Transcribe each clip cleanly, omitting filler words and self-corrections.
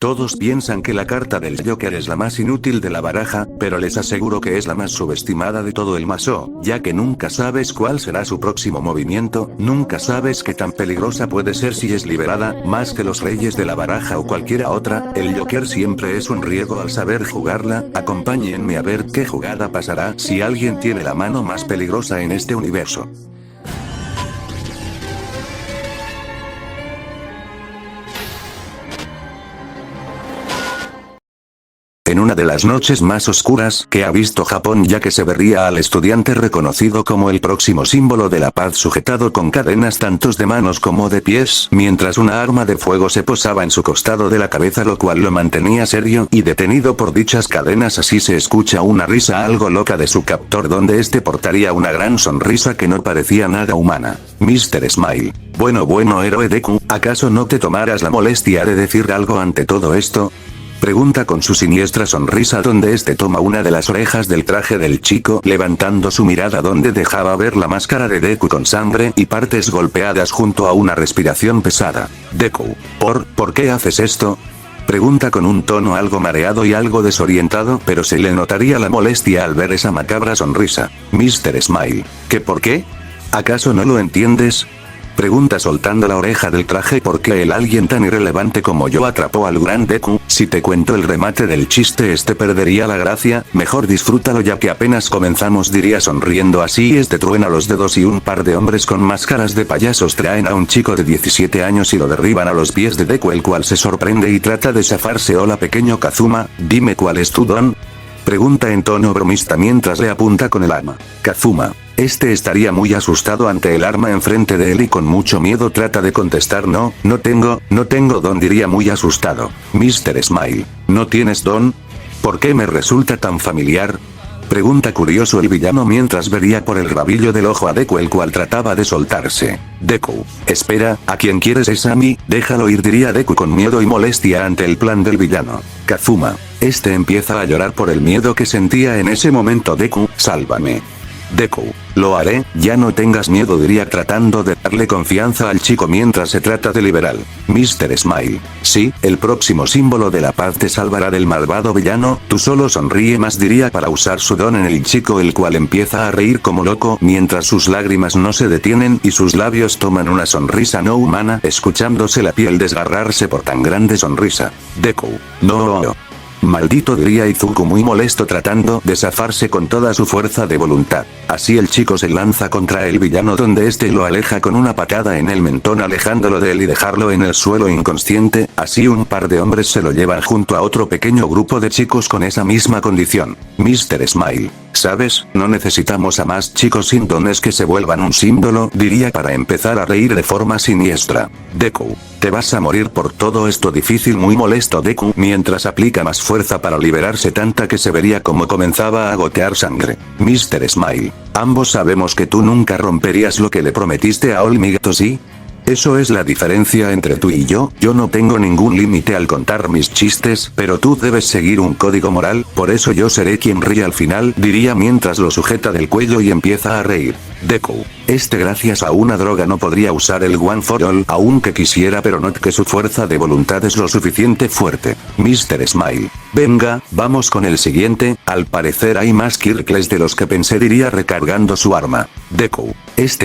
Todos piensan que la carta del Joker es la más inútil de la baraja, pero les aseguro que es la más subestimada de todo el mazo, ya que nunca sabes cuál será su próximo movimiento, nunca sabes qué tan peligrosa puede ser si es liberada, más que los reyes de la baraja o cualquiera otra, el Joker siempre es un riesgo al saber jugarla. Acompáñenme a ver qué jugada pasará si alguien tiene la mano más peligrosa en este universo. En una de las noches más oscuras que ha visto Japón, ya que se vería al estudiante reconocido como el próximo símbolo de la paz sujetado con cadenas tantos de manos como de pies, mientras una arma de fuego se posaba en su costado de la cabeza, lo cual lo mantenía serio y detenido por dichas cadenas. Así se escucha una risa algo loca de su captor, donde este portaría una gran sonrisa que no parecía nada humana. Mr. Smile. Bueno héroe Deku, ¿acaso no te tomarás la molestia de decir algo ante todo esto? Pregunta con su siniestra sonrisa, donde este toma una de las orejas del traje del chico, levantando su mirada donde dejaba ver la máscara de Deku con sangre y partes golpeadas junto a una respiración pesada. Deku, ¿por qué haces esto? Pregunta con un tono algo mareado y algo desorientado, pero se le notaría la molestia al ver esa macabra sonrisa. Mr. Smile, ¿qué por qué? ¿Acaso no lo entiendes? Pregunta soltando la oreja del traje. ¿Por qué el alguien tan irrelevante como yo atrapó al gran Deku? Si te cuento el remate del chiste perdería la gracia, mejor disfrútalo ya que apenas comenzamos, diría sonriendo. Así truena los dedos y un par de hombres con máscaras de payasos traen a un chico de 17 años y lo derriban a los pies de Deku, el cual se sorprende y trata de zafarse. Hola pequeño Kazuma, dime cuál es tu don. Pregunta en tono bromista mientras le apunta con el arma. Kazuma. Estaría muy asustado ante el arma enfrente de él y con mucho miedo trata de contestar no tengo don, diría muy asustado. Mr. Smile, ¿no tienes don? ¿Por qué me resulta tan familiar? Pregunta curioso el villano mientras vería por el rabillo del ojo a Deku, el cual trataba de soltarse. Deku, espera, ¿a quién quieres? Es a mí, déjalo ir, diría Deku con miedo y molestia ante el plan del villano. Kazuma. Empieza a llorar por el miedo que sentía en ese momento. Deku, sálvame. Deku, lo haré, ya no tengas miedo, diría tratando de darle confianza al chico mientras se trata de liberar. Mr. Smile, sí, el próximo símbolo de la paz te salvará del malvado villano, tú solo sonríe más, diría para usar su don en el chico, el cual empieza a reír como loco mientras sus lágrimas no se detienen y sus labios toman una sonrisa no humana, escuchándose la piel desgarrarse por tan grande sonrisa. Deku, no. Maldito, diría Izuku muy molesto tratando de zafarse con toda su fuerza de voluntad. Así el chico se lanza contra el villano, donde lo aleja con una patada en el mentón, alejándolo de él y dejarlo en el suelo inconsciente. Así un par de hombres se lo llevan junto a otro pequeño grupo de chicos con esa misma condición. Mr. Smile, ¿sabes? No necesitamos a más chicos sin dones que se vuelvan un símbolo, diría para empezar a reír de forma siniestra. Deku, te vas a morir por todo esto difícil, muy molesto Deku mientras aplica más fuerza para liberarse, tanta que se vería como comenzaba a gotear sangre. Mr. Smile, ambos sabemos que tú nunca romperías lo que le prometiste a Olmigto, ¿sí? Eso es la diferencia entre tú y yo no tengo ningún límite al contar mis chistes, pero tú debes seguir un código moral, por eso yo seré quien ríe al final, diría mientras lo sujeta del cuello y empieza a reír. Deku, gracias a una droga no podría usar el One for All, aunque quisiera, pero no que su fuerza de voluntad es lo suficiente fuerte. Mr. Smile, venga, vamos con el siguiente, al parecer hay más Kirkles de los que pensé, diría recargando su arma. Deku,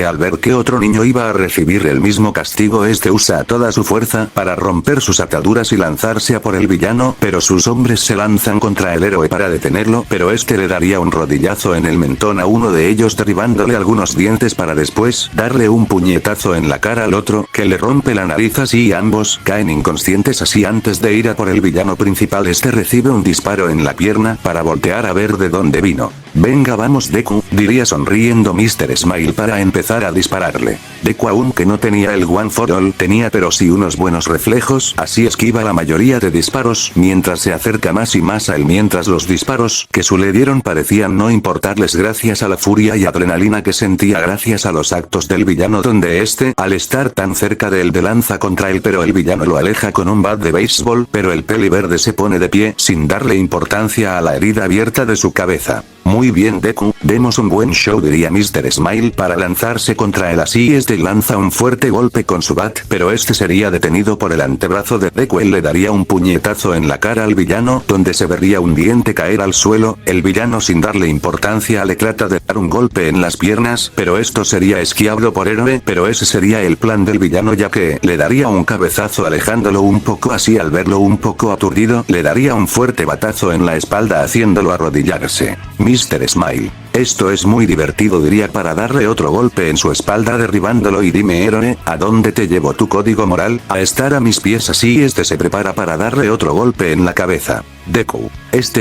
al ver que otro niño iba a recibir el mismo castigo, usa toda su fuerza para romper sus ataduras y lanzarse a por el villano, pero sus hombres se lanzan contra el héroe para detenerlo, pero le daría un rodillazo en el mentón a uno de ellos, derribándole algunos dientes para después darle un puñetazo en la cara al otro, que le rompe la nariz. Así ambos caen inconscientes. Así antes de ir a por el villano principal, recibe un disparo en la pierna para voltear a ver de dónde vino. Venga vamos Deku, diría sonriendo Mr. Smile para empezar a dispararle. Deku, aunque no tenía el One for All, tenía pero sí unos buenos reflejos, así esquiva la mayoría de disparos mientras se acerca más y más a él, mientras los disparos que le dieron parecían no importarles gracias a la furia y adrenalina que sentía gracias a los actos del villano, donde al estar tan cerca de él de lanza contra él, pero el villano lo aleja con un bat de béisbol, pero el peli verde se pone de pie sin darle importancia a la herida abierta de su cabeza. Muy Muy bien Deku, demos un buen show diría Mr. Smile para lanzarse contra él. Así lanza un fuerte golpe con su bat, pero este sería detenido por el antebrazo de Deku. Él le daría un puñetazo en la cara al villano, donde se vería un diente caer al suelo. El villano sin darle importancia le trata de dar un golpe en las piernas, pero esto sería esquiado por héroe, pero ese sería el plan del villano, ya que le daría un cabezazo alejándolo un poco. Así al verlo un poco aturdido, le daría un fuerte batazo en la espalda haciéndolo arrodillarse. Mr. Smile. Esto es muy divertido diría para darle otro golpe en su espalda derribándolo y dime héroe, ¿a dónde te llevó tu código moral? A estar a mis pies. Así se prepara para darle otro golpe en la cabeza. Deku.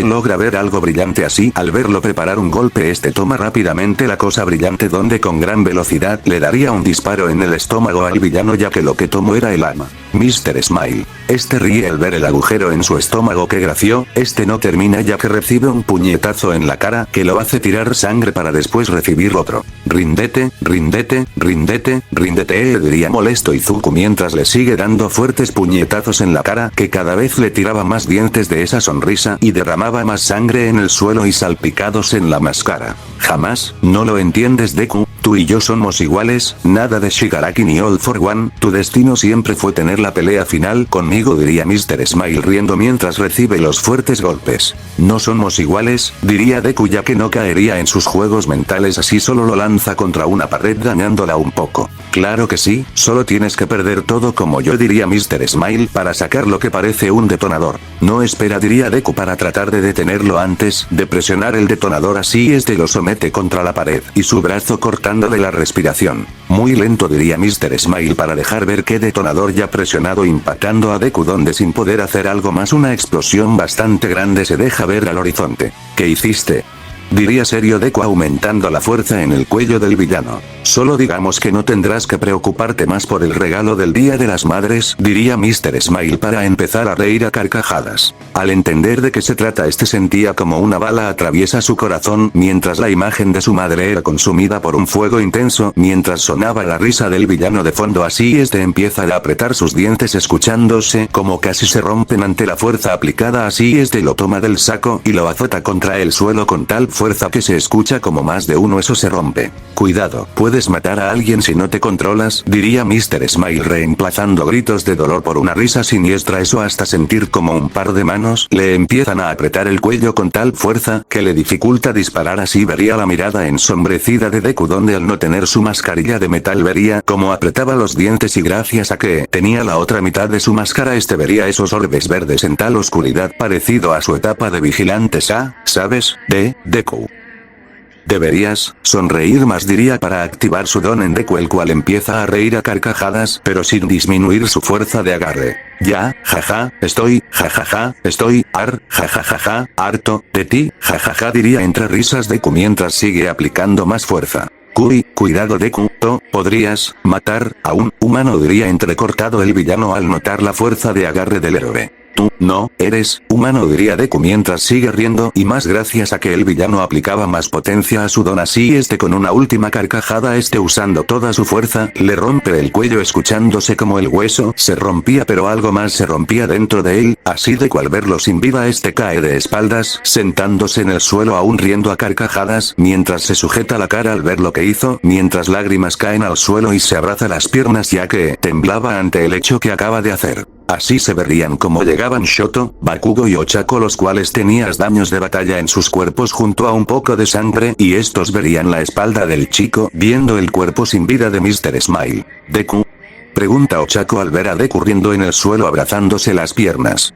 Logra ver algo brillante así, al verlo preparar un golpe toma rápidamente la cosa brillante donde con gran velocidad le daría un disparo en el estómago al villano ya que lo que tomó era el ama. Mr. Smile. Ríe al ver el agujero en su estómago que gració, no termina ya que recibe un puñetazo en la cara que lo hace tirar sangre para después recibir otro. Ríndete, ríndete, ríndete, ríndete diría molesto Izuku mientras le sigue dando fuertes puñetazos en la cara que cada vez le tiraba más dientes de esa sonrisa y derramaba más sangre en el suelo y salpicados en la máscara. Jamás, no lo entiendes Deku, tú y yo somos iguales, nada de Shigaraki ni All for One, tu destino siempre fue tener la pelea final conmigo diría Mr. Smile riendo mientras recibe los fuertes golpes. No somos iguales, diría Deku ya que no caería en sus juegos mentales así solo lo lanza contra una pared dañándola un poco. Claro que sí, solo tienes que perder todo como yo diría Mr. Smile para sacar lo que parece un detonador. No espera diría Deku para tratar de detenerlo antes de presionar el detonador así lo somete contra la pared y su brazo cortándole la respiración. Muy lento diría Mr. Smile para dejar ver qué detonador ya presionado impactando a Deku donde sin poder hacer algo más una explosión bastante grande se deja ver al horizonte. ¿Qué hiciste? Diría serio Deku aumentando la fuerza en el cuello del villano. Solo digamos que no tendrás que preocuparte más por el regalo del Día de las Madres, diría Mr. Smile para empezar a reír a carcajadas. Al entender de qué se trata sentía como una bala atraviesa su corazón mientras la imagen de su madre era consumida por un fuego intenso mientras sonaba la risa del villano de fondo así empieza a apretar sus dientes escuchándose como casi se rompen ante la fuerza aplicada así lo toma del saco y lo azota contra el suelo con tal fuerza que se escucha como más de uno eso se rompe. Cuidado, puedes matar a alguien si no te controlas, diría Mr. Smile reemplazando gritos de dolor por una risa siniestra eso hasta sentir como un par de manos le empiezan a apretar el cuello con tal fuerza que le dificulta disparar así vería la mirada ensombrecida de Deku donde al no tener su mascarilla de metal vería cómo apretaba los dientes y gracias a que tenía la otra mitad de su máscara vería esos orbes verdes en tal oscuridad parecido a su etapa de vigilante ¿sabes? Deku. Deberías sonreír más diría para activar su don en Deku el cual empieza a reír a carcajadas pero sin disminuir su fuerza de agarre. Ya, jaja, estoy jajajaja, harto de ti, jajaja diría entre risas Deku mientras sigue aplicando más fuerza. Cuidado Deku, podrías matar a un humano diría entrecortado el villano al notar la fuerza de agarre del héroe. Tú, no, eres humano diría Deku mientras sigue riendo y más gracias a que el villano aplicaba más potencia a su don así con una última carcajada usando toda su fuerza, le rompe el cuello escuchándose como el hueso se rompía pero algo más se rompía dentro de él, así Deku al verlo sin vida cae de espaldas, sentándose en el suelo aún riendo a carcajadas mientras se sujeta la cara al ver lo que hizo, mientras lágrimas caen al suelo y se abraza las piernas ya que temblaba ante el hecho que acaba de hacer. Así se verían como llegaban Shoto, Bakugo y Ochako los cuales tenían daños de batalla en sus cuerpos junto a un poco de sangre y estos verían la espalda del chico viendo el cuerpo sin vida de Mr. Smile. ¿Deku? Pregunta Ochako al ver a Deku riendo en el suelo abrazándose las piernas.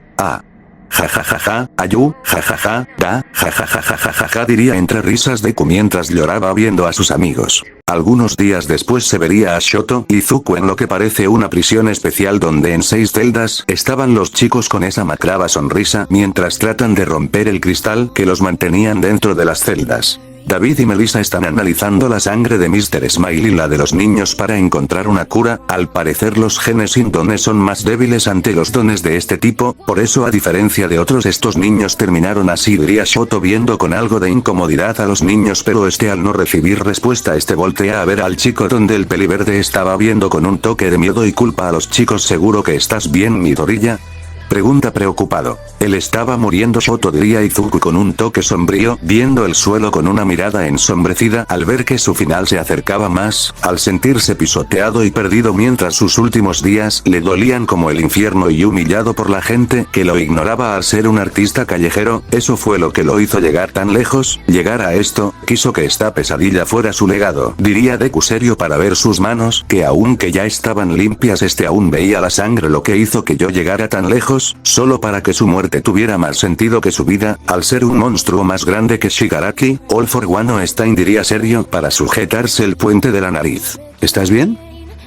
Jajajaja, ayu, jajaja, jajajajajaja diría entre risas Deku mientras lloraba viendo a sus amigos. Algunos días después se vería a Shoto y Izuku en lo que parece una prisión especial donde en 6 celdas estaban los chicos con esa macraba sonrisa mientras tratan de romper el cristal que los mantenían dentro de las celdas. David y Melissa están analizando la sangre de Mr. Smile y la de los niños para encontrar una cura, al parecer los genes sin dones son más débiles ante los dones de este tipo, por eso a diferencia de otros estos niños terminaron así diría Shoto viendo con algo de incomodidad a los niños pero al no recibir respuesta voltea a ver al chico donde el peliverde estaba viendo con un toque de miedo y culpa a los chicos seguro que estás bien Midoriya. Pregunta preocupado. Él estaba muriendo, Shoto, diría Izuku con un toque sombrío, viendo el suelo con una mirada ensombrecida al ver que su final se acercaba más, al sentirse pisoteado y perdido mientras sus últimos días le dolían como el infierno y humillado por la gente que lo ignoraba al ser un artista callejero. Eso fue lo que lo hizo llegar tan lejos, llegar a esto, quiso que esta pesadilla fuera su legado, diría Deku serio para ver sus manos, que aunque ya estaban limpias aún veía la sangre, lo que hizo que yo llegara tan lejos, solo para que su muerte tuviera más sentido que su vida, al ser un monstruo más grande que Shigaraki. All for One o Stein, diría serio para sujetarse el puente de la nariz. ¿Estás bien?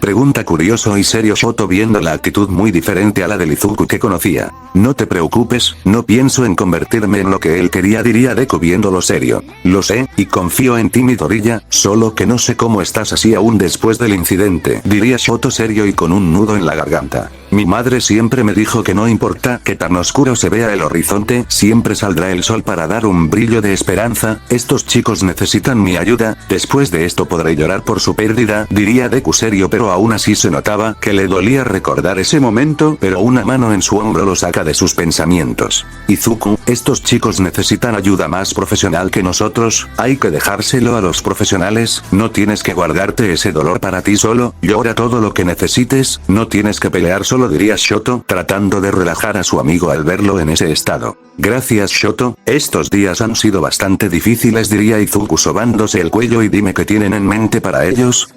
Pregunta curioso y serio Shoto viendo la actitud muy diferente a la del Izuku que conocía. No te preocupes, no pienso en convertirme en lo que él quería, diría Deku viéndolo serio. Lo sé, y confío en ti Midoriya, solo que no sé cómo estás así aún después del incidente, diría Shoto serio y con un nudo en la garganta. Mi madre siempre me dijo que no importa que tan oscuro se vea el horizonte, siempre saldrá el sol para dar un brillo de esperanza. Estos chicos necesitan mi ayuda, después de esto podré llorar por su pérdida, diría Deku serio, pero aún así se notaba que le dolía recordar ese momento, pero una mano en su hombro lo saca de sus pensamientos. Izuku, estos chicos necesitan ayuda más profesional que nosotros, hay que dejárselo a los profesionales, no tienes que guardarte ese dolor para ti solo, llora todo lo que necesites, no tienes que pelear solo, diría Shoto, tratando de relajar a su amigo al verlo en ese estado. Gracias Shoto, estos días han sido bastante difíciles, diría Izuku sobándose el cuello, y dime qué tienen en mente para ellos.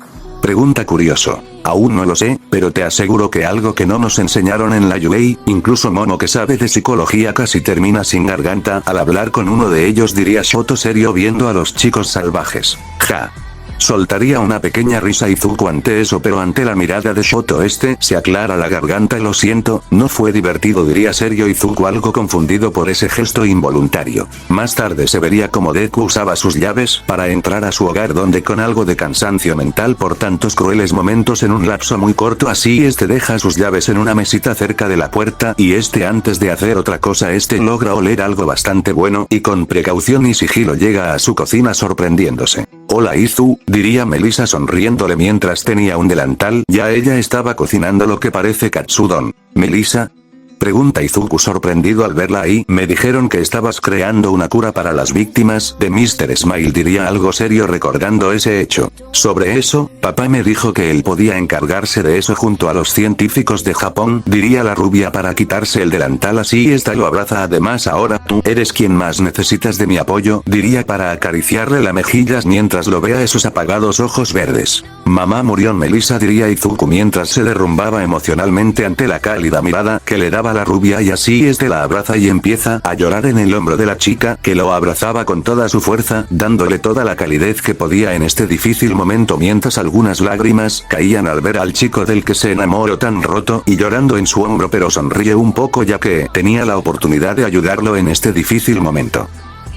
Pregunta curioso. Aún no lo sé, pero te aseguro que algo que no nos enseñaron en la UA, incluso Momo que sabe de psicología casi termina sin garganta al hablar con uno de ellos, diría Shoto serio viendo a los chicos salvajes. Ja. Soltaría una pequeña risa Izuku ante eso, pero ante la mirada de Shoto se aclara la garganta. Lo siento, no fue divertido, diría serio Izuku algo confundido por ese gesto involuntario. Más tarde se vería como Deku usaba sus llaves para entrar a su hogar, donde con algo de cansancio mental por tantos crueles momentos en un lapso muy corto así deja sus llaves en una mesita cerca de la puerta, y antes de hacer otra cosa logra oler algo bastante bueno y con precaución y sigilo llega a su cocina sorprendiéndose. Hola Izu, diría Melissa sonriéndole mientras tenía un delantal, ya ella estaba cocinando lo que parece katsudon. ¿Melissa? Pregunta Izuku sorprendido al verla ahí. Me dijeron que estabas creando una cura para las víctimas de Mr. Smile, diría algo serio recordando ese hecho. Sobre eso, papá me dijo que él podía encargarse de eso junto a los científicos de Japón, diría la rubia para quitarse el delantal así lo abraza. Además ahora tú eres quien más necesitas de mi apoyo, diría para acariciarle las mejillas mientras lo vea esos apagados ojos verdes. Mamá murió Melissa, diría Izuku mientras se derrumbaba emocionalmente ante la cálida mirada que le daba la rubia, y así la abraza y empieza a llorar en el hombro de la chica que lo abrazaba con toda su fuerza, dándole toda la calidez que podía en este difícil momento, mientras algunas lágrimas caían al ver al chico del que se enamoró tan roto y llorando en su hombro, pero sonríe un poco ya que tenía la oportunidad de ayudarlo en este difícil momento.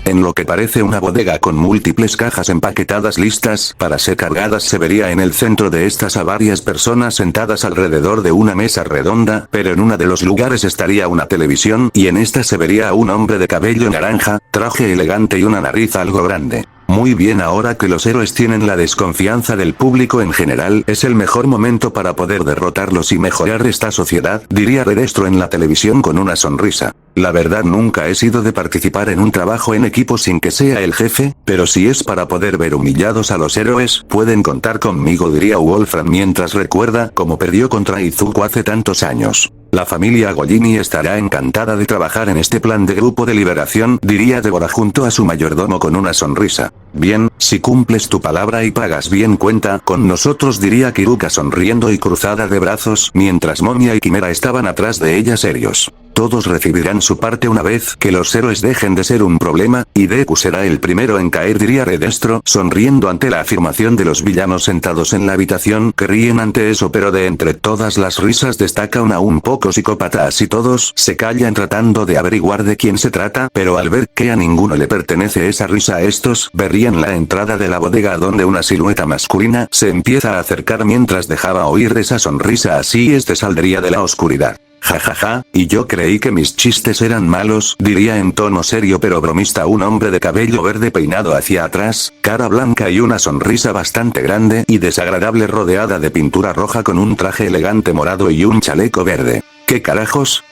En lo que parece una bodega con múltiples cajas empaquetadas listas para ser cargadas, se vería en el centro de estas a varias personas sentadas alrededor de una mesa redonda, pero en uno de los lugares estaría una televisión, y en esta se vería a un hombre de cabello naranja, traje elegante y una nariz algo grande. Muy bien, ahora que los héroes tienen la desconfianza del público en general, es el mejor momento para poder derrotarlos y mejorar esta sociedad, diría Redestro en la televisión con una sonrisa. La verdad nunca he sido de participar en un trabajo en equipo sin que sea el jefe, pero si es para poder ver humillados a los héroes, pueden contar conmigo, diría Wolfram mientras recuerda cómo perdió contra Izuku hace tantos años. La familia Gollini estará encantada de trabajar en este plan de grupo de liberación, diría Deborah junto a su mayordomo con una sonrisa. Bien, si cumples tu palabra y pagas bien cuenta con nosotros, diría Kiruka sonriendo y cruzada de brazos, mientras Monia y Quimera estaban atrás de ella serios. Todos recibirán su parte una vez que los héroes dejen de ser un problema, y Deku será el primero en caer, diría Redestro, sonriendo ante la afirmación de los villanos sentados en la habitación que ríen ante eso, pero de entre todas las risas destaca una un poco psicópata, así todos se callan tratando de averiguar de quién se trata, pero al ver que a ninguno le pertenece esa risa, estos verían la entrada de la bodega donde una silueta masculina se empieza a acercar mientras dejaba oír esa sonrisa, así saldría de la oscuridad. Jajaja, y yo creí que mis chistes eran malos, diría en tono serio pero bromista un hombre de cabello verde peinado hacia atrás, cara blanca y una sonrisa bastante grande y desagradable rodeada de pintura roja con un traje elegante morado y un chaleco verde. ¿Qué carajos?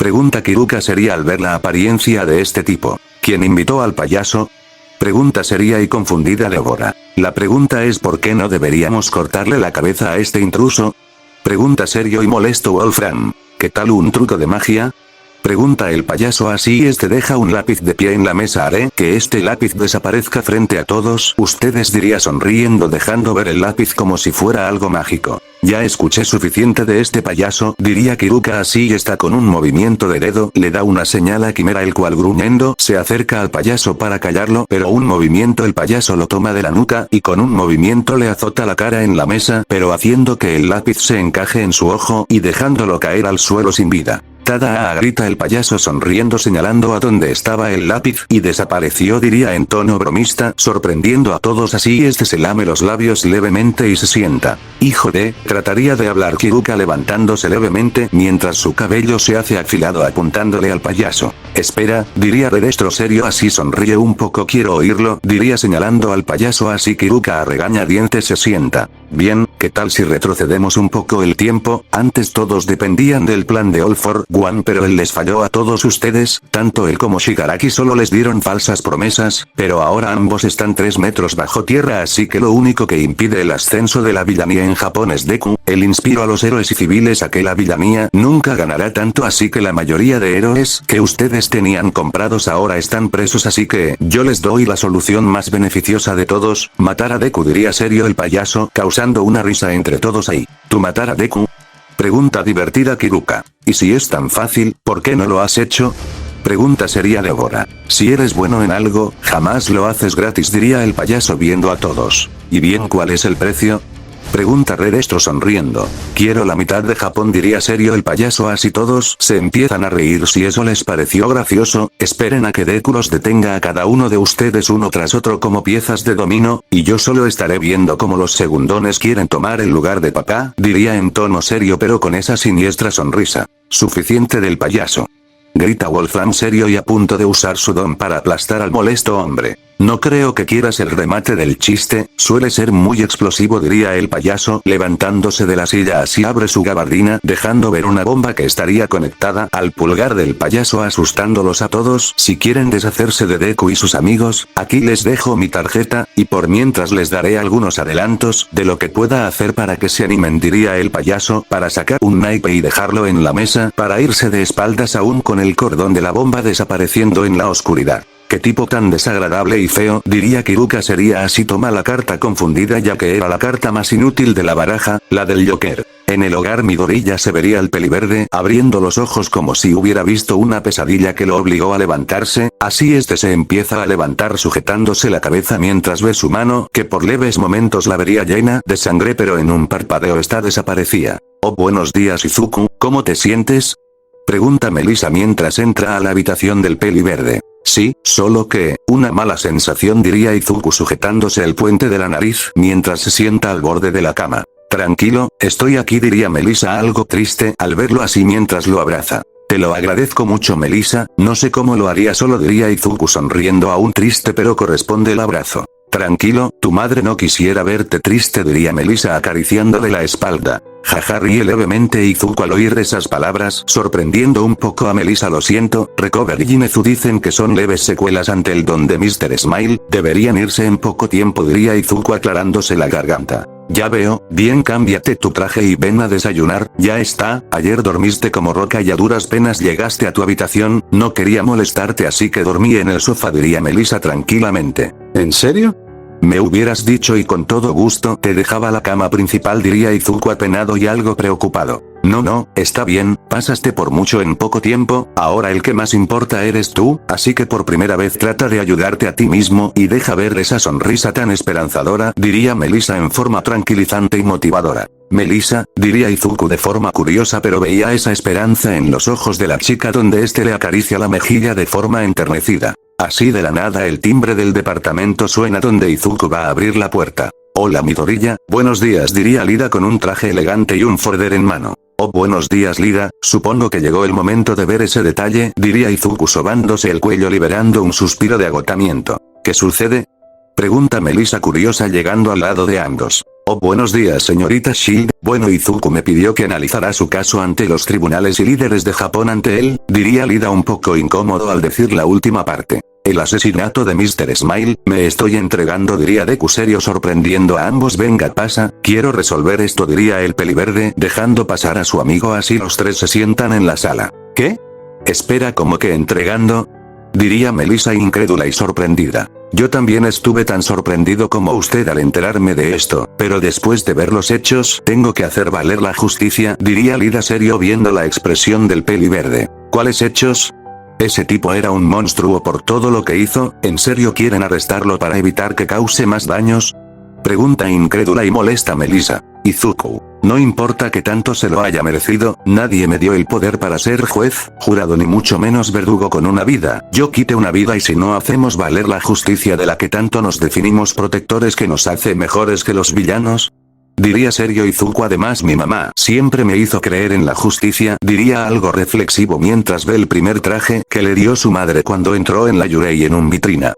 Pregunta Kiruka seria al ver la apariencia de este tipo. ¿Quién invitó al payaso? Pregunta seria y confundida Deborah. La pregunta es ¿por qué no deberíamos cortarle la cabeza a este intruso? Pregunta serio y molesto Wolfram. ¿Qué tal un truco de magia? Pregunta el payaso así deja un lápiz de pie en la mesa haré que este lápiz desaparezca frente a todos ustedes diría sonriendo dejando ver el lápiz como si fuera algo mágico. Ya escuché suficiente de este payaso diría Kiruka así está con un movimiento de dedo le da una señal a Quimera el cual gruñendo se acerca al payaso para callarlo pero un movimiento el payaso lo toma de la nuca y con un movimiento le azota la cara en la mesa pero haciendo que el lápiz se encaje en su ojo y dejándolo caer al suelo sin vida. Tada grita el payaso sonriendo señalando a donde estaba el lápiz y desapareció diría en tono bromista sorprendiendo a todos así se lame los labios levemente y se sienta. Hijo de, trataría de hablar Kiruka levantándose levemente mientras su cabello se hace afilado apuntándole al payaso. Espera, diría Redestro serio así sonríe un poco quiero oírlo diría señalando al payaso así Kiruka a regañadientes se sienta. Bien, ¿qué tal si retrocedemos un poco el tiempo? Antes todos dependían del plan de All for One pero él les falló a todos ustedes, tanto él como Shigaraki solo les dieron falsas promesas, pero ahora ambos están 3 metros bajo tierra así que lo único que impide el ascenso de la villanía en Japón es Deku, él inspiró a los héroes y civiles a que la villanía nunca ganará tanto así que la mayoría de héroes que ustedes tenían comprados ahora están presos así que yo les doy la solución más beneficiosa de todos, matar a Deku diría serio el payaso causando una risa entre todos ahí. ¿Tú matar a Deku? Pregunta divertida Kiruka. ¿Y si es tan fácil, por qué no lo has hecho? Pregunta seria Deborah. Si eres bueno en algo, jamás lo haces gratis diría el payaso viendo a todos. ¿Y bien cuál es el precio? Pregunta Redestro sonriendo. Quiero la mitad de Japón diría serio el payaso así todos se empiezan a reír si eso les pareció gracioso, esperen a que Deku los detenga a cada uno de ustedes uno tras otro como piezas de dominó, y yo solo estaré viendo cómo los segundones quieren tomar el lugar de papá, diría en tono serio pero con esa siniestra sonrisa. Suficiente del payaso. Grita Wolfram serio y a punto de usar su don para aplastar al molesto hombre. No creo que quieras el remate del chiste, suele ser muy explosivo diría el payaso levantándose de la silla así abre su gabardina dejando ver una bomba que estaría conectada al pulgar del payaso asustándolos a todos si quieren deshacerse de Deku y sus amigos, aquí les dejo mi tarjeta, y por mientras les daré algunos adelantos de lo que pueda hacer para que se animen diría el payaso para sacar un naipe y dejarlo en la mesa para irse de espaldas aún con el cordón de la bomba desapareciendo en la oscuridad. ¿Qué tipo tan desagradable y feo? Diría Kiruka sería así toma la carta confundida ya que era la carta más inútil de la baraja, la del Joker. En el hogar Midoriya se vería el peliverde abriendo los ojos como si hubiera visto una pesadilla que lo obligó a levantarse, así se empieza a levantar sujetándose la cabeza mientras ve su mano que por leves momentos la vería llena de sangre pero en un parpadeo desaparecía. Oh buenos días Izuku, ¿cómo te sientes? Pregunta Melissa mientras entra a la habitación del peliverde. Sí, solo que, una mala sensación diría Izuku sujetándose el puente de la nariz mientras se sienta al borde de la cama. Tranquilo, estoy aquí diría Melissa algo triste al verlo así mientras lo abraza. Te lo agradezco mucho Melissa, no sé cómo lo haría solo diría Izuku sonriendo aún triste pero corresponde el abrazo. Tranquilo, tu madre no quisiera verte triste diría Melissa acariciándole la espalda. Jaja ríe levemente Izuku al oír esas palabras sorprendiendo un poco a Melissa lo siento, Recover y Jinezu dicen que son leves secuelas ante el don de Mr. Smile, deberían irse en poco tiempo diría Izuku aclarándose la garganta. Ya veo, bien cámbiate tu traje y ven a desayunar, ya está, ayer dormiste como roca y a duras penas llegaste a tu habitación, no quería molestarte así que dormí en el sofá diría Melissa tranquilamente. ¿En serio? Me hubieras dicho y con todo gusto te dejaba la cama principal diría Izuku apenado y algo preocupado. No, está bien, pasaste por mucho en poco tiempo, ahora el que más importa eres tú, así que por primera vez trata de ayudarte a ti mismo y deja ver esa sonrisa tan esperanzadora diría Melissa en forma tranquilizante y motivadora. Melissa, diría Izuku de forma curiosa pero veía esa esperanza en los ojos de la chica donde le acaricia la mejilla de forma enternecida. Así de la nada el timbre del departamento suena donde Izuku va a abrir la puerta. Hola Midoriya, buenos días diría Lida con un traje elegante y un folder en mano. Oh buenos días Lida, supongo que llegó el momento de ver ese detalle, diría Izuku sobándose el cuello liberando un suspiro de agotamiento. ¿Qué sucede? Pregunta Melissa curiosa llegando al lado de ambos. Oh, buenos días señorita Shield. Bueno, Izuku me pidió que analizara su caso ante los tribunales y líderes de Japón ante él, diría Lida un poco incómodo al decir la última parte. El asesinato de Mr. Smile, me estoy entregando, diría Deku serio sorprendiendo a ambos. Venga, pasa, quiero resolver esto, diría el peliverde dejando pasar a su amigo. Así los tres se sientan en la sala. ¿Qué? Espera, ¿cómo que entregando? Diría Melissa incrédula y sorprendida. Yo también estuve tan sorprendido como usted al enterarme de esto, pero después de ver los hechos, tengo que hacer valer la justicia, diría Lida serio viendo la expresión del peliverde. ¿Cuáles hechos? Ese tipo era un monstruo por todo lo que hizo. ¿En serio quieren arrestarlo para evitar que cause más daños? Pregunta incrédula y molesta Melissa. Izuku, no importa que tanto se lo haya merecido, nadie me dio el poder para ser juez, jurado ni mucho menos verdugo con una vida. Yo quité una vida y si no hacemos valer la justicia de la que tanto nos definimos protectores, que nos hace mejores que los villanos. Diría serio Izuku. Además mi mamá siempre me hizo creer en la justicia, diría algo reflexivo mientras ve el primer traje que le dio su madre cuando entró en la Yurei en un vitrina.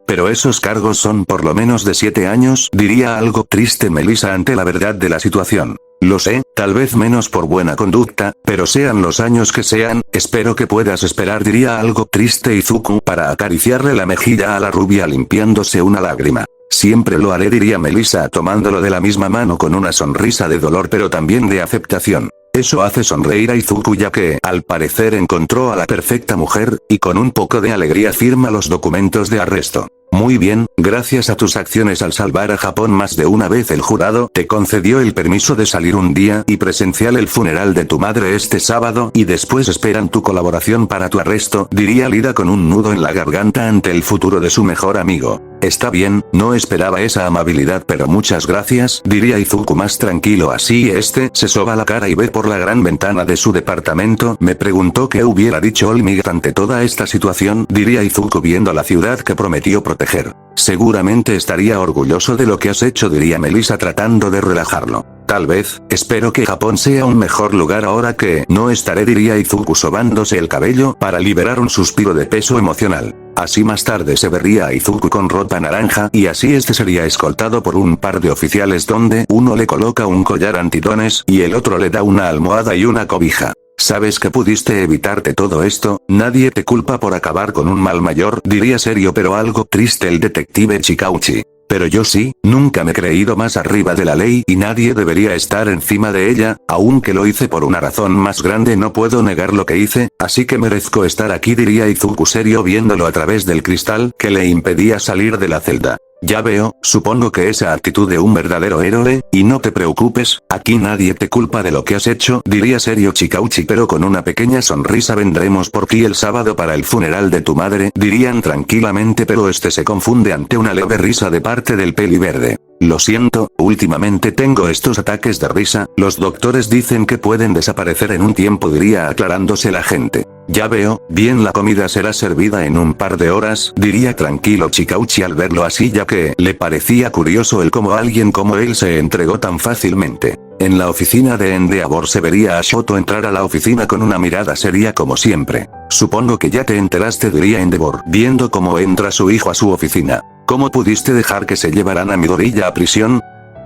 Pero esos cargos son por lo menos de 7 años, diría algo triste Melissa ante la verdad de la situación. Lo sé, tal vez menos por buena conducta, pero sean los años que sean, espero que puedas esperar, diría algo triste Izuku para acariciarle la mejilla a la rubia limpiándose una lágrima. Siempre lo haré, diría Melissa tomándolo de la misma mano con una sonrisa de dolor pero también de aceptación. Eso hace sonreír a Izuku ya que, al parecer, encontró a la perfecta mujer, y con un poco de alegría firma los documentos de arresto. Muy bien, gracias a tus acciones al salvar a Japón más de una vez el jurado te concedió el permiso de salir un día y presenciar el funeral de tu madre este sábado y después esperan tu colaboración para tu arresto, diría Lida con un nudo en la garganta ante el futuro de su mejor amigo. Está bien, no esperaba esa amabilidad pero muchas gracias, diría Izuku más tranquilo. Así este se soba la cara y ve por la gran ventana de su departamento. Me preguntó qué hubiera dicho Olmig ante toda esta situación, diría Izuku viendo la ciudad que prometió proteger. Seguramente estaría orgulloso de lo que has hecho, diría Melissa tratando de relajarlo. Tal vez, espero que Japón sea un mejor lugar ahora que no estaré, diría Izuku sobándose el cabello para liberar un suspiro de peso emocional. Así más tarde se vería a Izuku con ropa naranja y así este sería escoltado por un par de oficiales donde uno le coloca un collar antidones y el otro le da una almohada y una cobija. Sabes que pudiste evitarte todo esto, nadie te culpa por acabar con un mal mayor, diría serio pero algo triste el detective Chikauchi. Pero yo sí, nunca me he creído más arriba de la ley y nadie debería estar encima de ella, aunque lo hice por una razón más grande, no puedo negar lo que hice, así que merezco estar aquí, diría Izuku serio viéndolo a través del cristal que le impedía salir de la celda. Ya veo, supongo que esa actitud de un verdadero héroe, y no te preocupes, aquí nadie te culpa de lo que has hecho, diría serio Chikauchi pero con una pequeña sonrisa. Vendremos por ti el sábado para el funeral de tu madre, dirían tranquilamente pero este se confunde ante una leve risa de parte del peliverde. Lo siento, últimamente tengo estos ataques de risa, los doctores dicen que pueden desaparecer en un tiempo, diría aclarándose la gente. Ya veo, bien, la comida será servida en un par de horas, diría tranquilo Chikauchi al verlo así ya que le parecía curioso el cómo alguien como él se entregó tan fácilmente. En la oficina de Endeavor se vería a Shoto entrar a la oficina con una mirada seria como siempre. Supongo que ya te enteraste, diría Endeavor viendo cómo entra su hijo a su oficina. ¿Cómo pudiste dejar que se llevaran a Midoriya a prisión?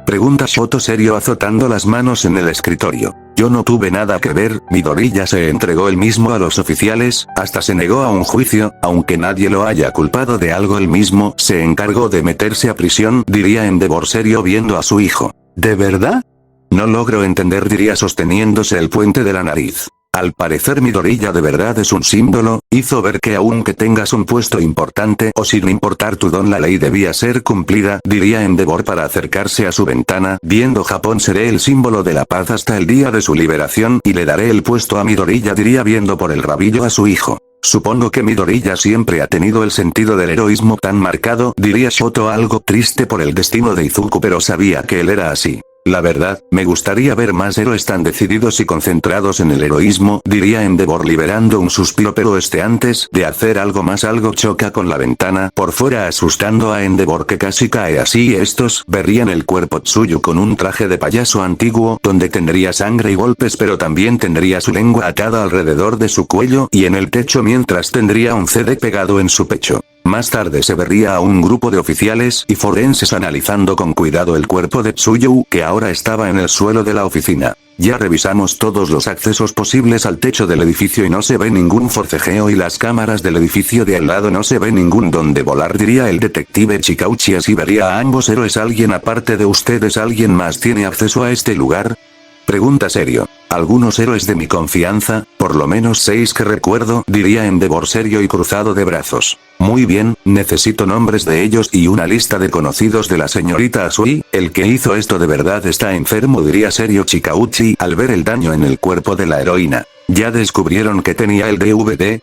Pregunta Shoto serio azotando las manos en el escritorio. Yo no tuve nada que ver, Midoriya se entregó él mismo a los oficiales, hasta se negó a un juicio, aunque nadie lo haya culpado de algo, él mismo se encargó de meterse a prisión, diría Endeavor serio viendo a su hijo. ¿De verdad? No logro entender, diría sosteniéndose el puente de la nariz. Al parecer Midoriya de verdad es un símbolo, hizo ver que aunque tengas un puesto importante o sin importar tu don la ley debía ser cumplida, diría Endeavor para acercarse a su ventana, viendo Japón seré el símbolo de la paz hasta el día de su liberación y le daré el puesto a Midoriya, diría viendo por el rabillo a su hijo. Supongo que Midoriya siempre ha tenido el sentido del heroísmo tan marcado, diría Shoto algo triste por el destino de Izuku pero sabía que él era así. La verdad, me gustaría ver más héroes tan decididos y concentrados en el heroísmo, diría Endeavor liberando un suspiro pero antes de hacer algo más algo choca con la ventana por fuera asustando a Endeavor que casi cae así estos verían el cuerpo Tsuyu con un traje de payaso antiguo donde tendría sangre y golpes pero también tendría su lengua atada alrededor de su cuello y en el techo mientras tendría un CD pegado en su pecho. Más tarde se vería a un grupo de oficiales y forenses analizando con cuidado el cuerpo de Tsuyu, que ahora estaba en el suelo de la oficina. Ya revisamos todos los accesos posibles al techo del edificio y no se ve ningún forcejeo y las cámaras del edificio de al lado no se ve ningún donde volar, diría el detective Chikauchi. Así vería a ambos héroes. ¿Alguien aparte de ustedes, alguien más tiene acceso a este lugar? Pregunta serio. Algunos héroes de mi confianza, por lo menos 6 que recuerdo, diría Endeavor serio y cruzado de brazos. Muy bien, necesito nombres de ellos y una lista de conocidos de la señorita Asui. El que hizo esto de verdad está enfermo, diría serio Chikauchi al ver el daño en el cuerpo de la heroína. ¿Ya descubrieron que tenía el DVD?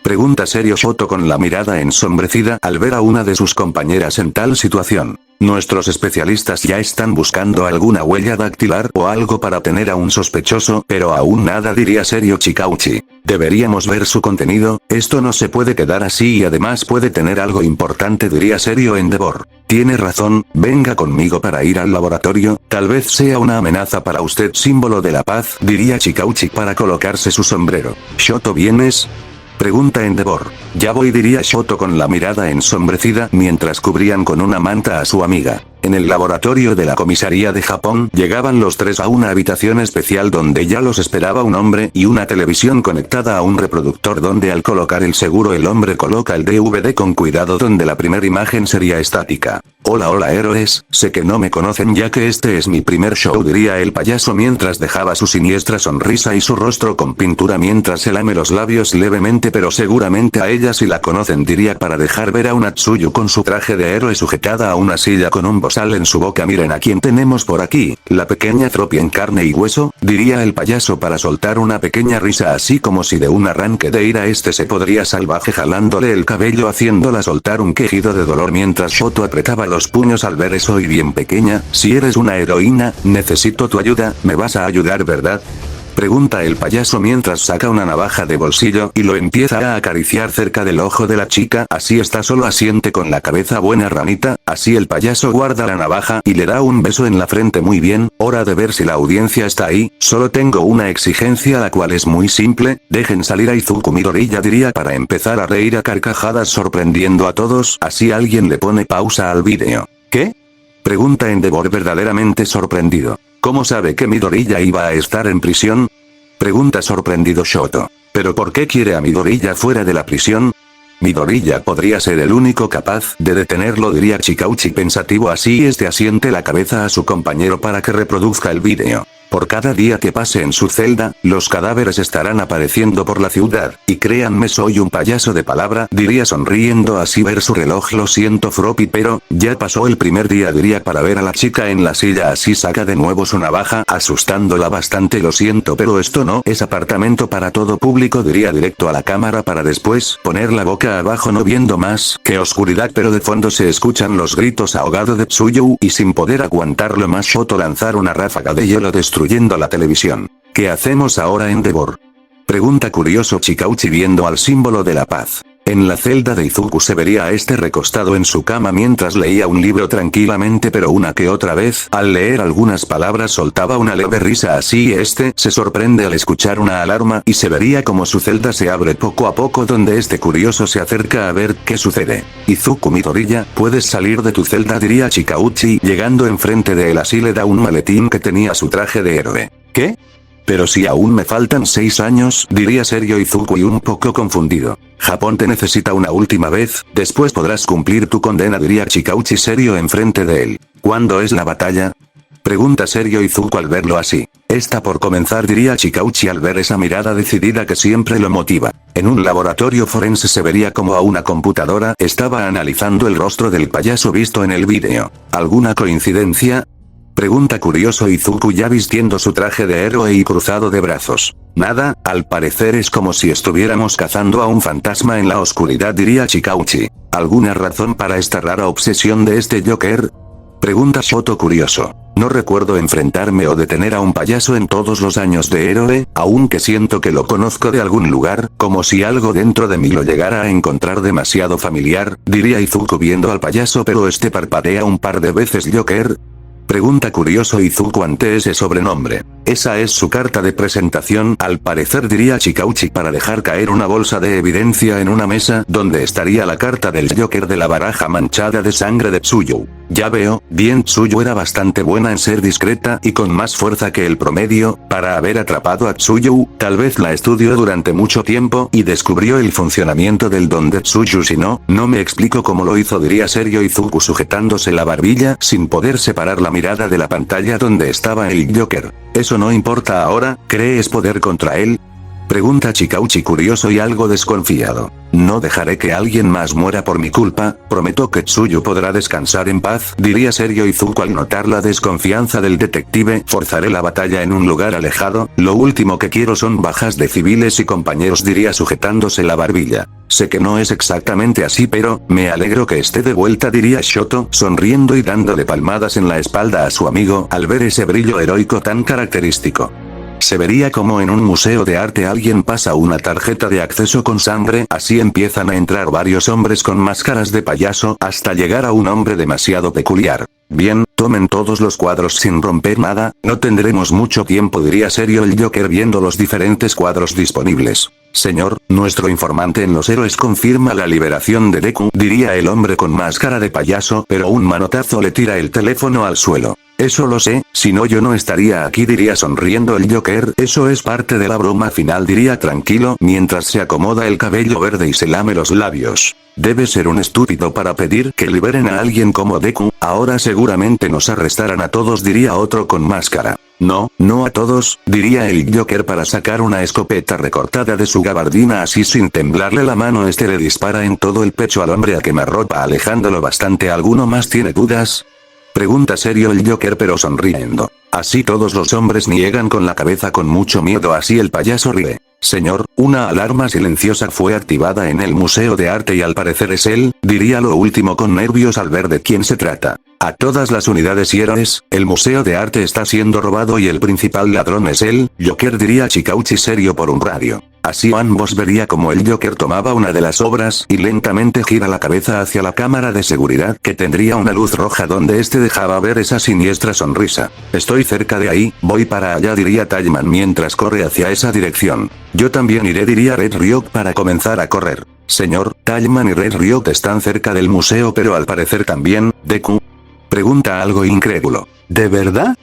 Pregunta serio Shoto con la mirada ensombrecida al ver a una de sus compañeras en tal situación. Nuestros especialistas ya están buscando alguna huella dactilar o algo para tener a un sospechoso, pero aún nada, diría serio Chikauchi. Deberíamos ver su contenido, esto no se puede quedar así y además puede tener algo importante, diría serio Endeavor. Tiene razón, venga conmigo para ir al laboratorio, tal vez sea una amenaza para usted, símbolo de la paz, diría Chikauchi para colocarse su sombrero. ¿Shoto vienes? Pregunta Endeavor. Ya voy, diría Shoto con la mirada ensombrecida mientras cubrían con una manta a su amiga. En el laboratorio de la comisaría de Japón llegaban los tres a una habitación especial donde ya los esperaba un hombre y una televisión conectada a un reproductor donde al colocar el seguro el hombre coloca el DVD con cuidado donde la primera imagen sería estática. Hola héroes, sé que no me conocen ya que este es mi primer show, diría el payaso mientras dejaba su siniestra sonrisa y su rostro con pintura mientras se lame los labios levemente, pero seguramente a ella sí la conocen, diría para dejar ver a una Tsuyu con su traje de héroe sujetada a una silla con un bozal en su boca. Miren a quién tenemos por aquí, la pequeña Tropy en carne y hueso, diría el payaso para soltar una pequeña risa así como si de un arranque de ira este se podría salvaje jalándole el cabello haciéndola soltar un quejido de dolor mientras Shoto apretaba los puños al ver eso. Y bien pequeña, si eres una heroína, necesito tu ayuda, ¿me vas a ayudar verdad? Pregunta el payaso mientras saca una navaja de bolsillo y lo empieza a acariciar cerca del ojo de la chica. Así está, solo asiente con la cabeza. Buena ranita. Así el payaso guarda la navaja y le da un beso en la frente. Muy bien, hora de ver si la audiencia está ahí. Solo tengo una exigencia, la cual es muy simple, dejen salir a Izuku Midoriya, diría para empezar a reír a carcajadas sorprendiendo a todos. Así alguien le pone pausa al vídeo. ¿Qué? Pregunta Endeavor verdaderamente sorprendido. ¿Cómo sabe que Midoriya iba a estar en prisión? Pregunta sorprendido Shoto. ¿Pero por qué quiere a Midoriya fuera de la prisión? Midoriya podría ser el único capaz de detenerlo, diría Chikauchi pensativo. Así asiente la cabeza a su compañero para que reproduzca el vídeo. Por cada día que pase en su celda, los cadáveres estarán apareciendo por la ciudad, y créanme soy un payaso de palabra, diría sonriendo así ver su reloj. Lo siento Froppy, pero, ya pasó el primer día, diría para ver a la chica en la silla. Así saca de nuevo su navaja, asustándola bastante. Lo siento pero esto no es apartamento para todo público, diría directo a la cámara para después poner la boca abajo no viendo más que oscuridad, pero de fondo se escuchan los gritos ahogados de Tsuyu y sin poder aguantarlo más Shoto lanzar una ráfaga de hielo destruyendo la televisión. ¿Qué hacemos ahora Endeavor? Pregunta curioso Chikauchi viendo al símbolo de la paz. En la celda de Izuku se vería a este recostado en su cama mientras leía un libro tranquilamente, pero una que otra vez, al leer algunas palabras soltaba una leve risa. Así se sorprende al escuchar una alarma y se vería como su celda se abre poco a poco donde este curioso se acerca a ver qué sucede. Izuku Midoriya, puedes salir de tu celda, diría Chikauchi llegando enfrente de él. Así le da un maletín que tenía su traje de héroe. ¿Qué? Pero si aún me faltan 6 años, diría serio Izuku y un poco confundido. Japón te necesita una última vez, después podrás cumplir tu condena, diría Chikauchi serio enfrente de él. ¿Cuándo es la batalla? Pregunta serio Izuku al verlo así. Está por comenzar, diría Chikauchi al ver esa mirada decidida que siempre lo motiva. En un laboratorio forense se vería como a una computadora estaba analizando el rostro del payaso visto en el vídeo. ¿Alguna coincidencia? Pregunta curioso Izuku ya vistiendo su traje de héroe y cruzado de brazos. Nada, al parecer es como si estuviéramos cazando a un fantasma en la oscuridad, diría Chikauchi. ¿Alguna razón para esta rara obsesión de este Joker? Pregunta Shoto curioso. No recuerdo enfrentarme o detener a un payaso en todos los años de héroe, aunque siento que lo conozco de algún lugar, como si algo dentro de mí lo llegara a encontrar demasiado familiar, diría Izuku viendo al payaso, pero parpadea un par de veces. ¿Joker? Pregunta curioso Izuku ante ese sobrenombre. Esa es su carta de presentación, al parecer, diría Chikauchi para dejar caer una bolsa de evidencia en una mesa donde estaría la carta del Joker de la baraja manchada de sangre de Tsuyu. Ya veo, bien, Tsuyu era bastante buena en ser discreta y con más fuerza que el promedio, para haber atrapado a Tsuyu, tal vez la estudió durante mucho tiempo y descubrió el funcionamiento del don de Tsuyu, si no, no me explico cómo lo hizo, diría serio Izuku sujetándose la barbilla sin poder separar la mirada de la pantalla donde estaba el Joker. Eso no importa ahora, ¿crees poder contra él? Pregunta Chikauchi curioso y algo desconfiado. No dejaré que alguien más muera por mi culpa, prometo que Tsuyu podrá descansar en paz, diría serio Izuku al notar la desconfianza del detective. Forzaré la batalla en un lugar alejado, lo último que quiero son bajas de civiles y compañeros, diría sujetándose la barbilla. Sé que no es exactamente así, pero me alegro que esté de vuelta, diría Shoto, sonriendo y dándole palmadas en la espalda a su amigo al ver ese brillo heroico tan característico. Se vería como en un museo de arte alguien pasa una tarjeta de acceso con sangre, así empiezan a entrar varios hombres con máscaras de payaso hasta llegar a un hombre demasiado peculiar. Bien, tomen todos los cuadros sin romper nada, no tendremos mucho tiempo, diría serio el Joker viendo los diferentes cuadros disponibles. Señor, nuestro informante en los héroes confirma la liberación de Deku, diría el hombre con máscara de payaso, pero un manotazo le tira el teléfono al suelo. Eso lo sé, si no yo no estaría aquí, diría sonriendo el Joker. Eso es parte de la broma final, diría tranquilo mientras se acomoda el cabello verde y se lame los labios. Debe ser un estúpido para pedir que liberen a alguien como Deku, ahora seguramente nos arrestarán a todos, diría otro con máscara. No, no a todos, diría el Joker para sacar una escopeta recortada de su gabardina, así sin temblarle la mano le dispara en todo el pecho al hombre a quemarropa alejándolo bastante. ¿Alguno más tiene dudas? Pregunta serio el Joker pero sonriendo. Así todos los hombres niegan con la cabeza con mucho miedo, así el payaso ríe. Señor, una alarma silenciosa fue activada en el Museo de Arte y al parecer es él, diría lo último con nervios al ver de quién se trata. A todas las unidades y héroes, el Museo de Arte está siendo robado y el principal ladrón es él, Joker, diría Chikauchi serio por un radio. Así ambos vería como el Joker tomaba una de las obras y lentamente gira la cabeza hacia la cámara de seguridad que tendría una luz roja donde dejaba ver esa siniestra sonrisa. Estoy cerca de ahí, voy para allá, diría Tailman mientras corre hacia esa dirección. Yo también iré, diría Red Ryok para comenzar a correr. Señor, Tailman y Red Ryok están cerca del museo pero al parecer también, Deku. Pregunta algo incrédulo. ¿De verdad?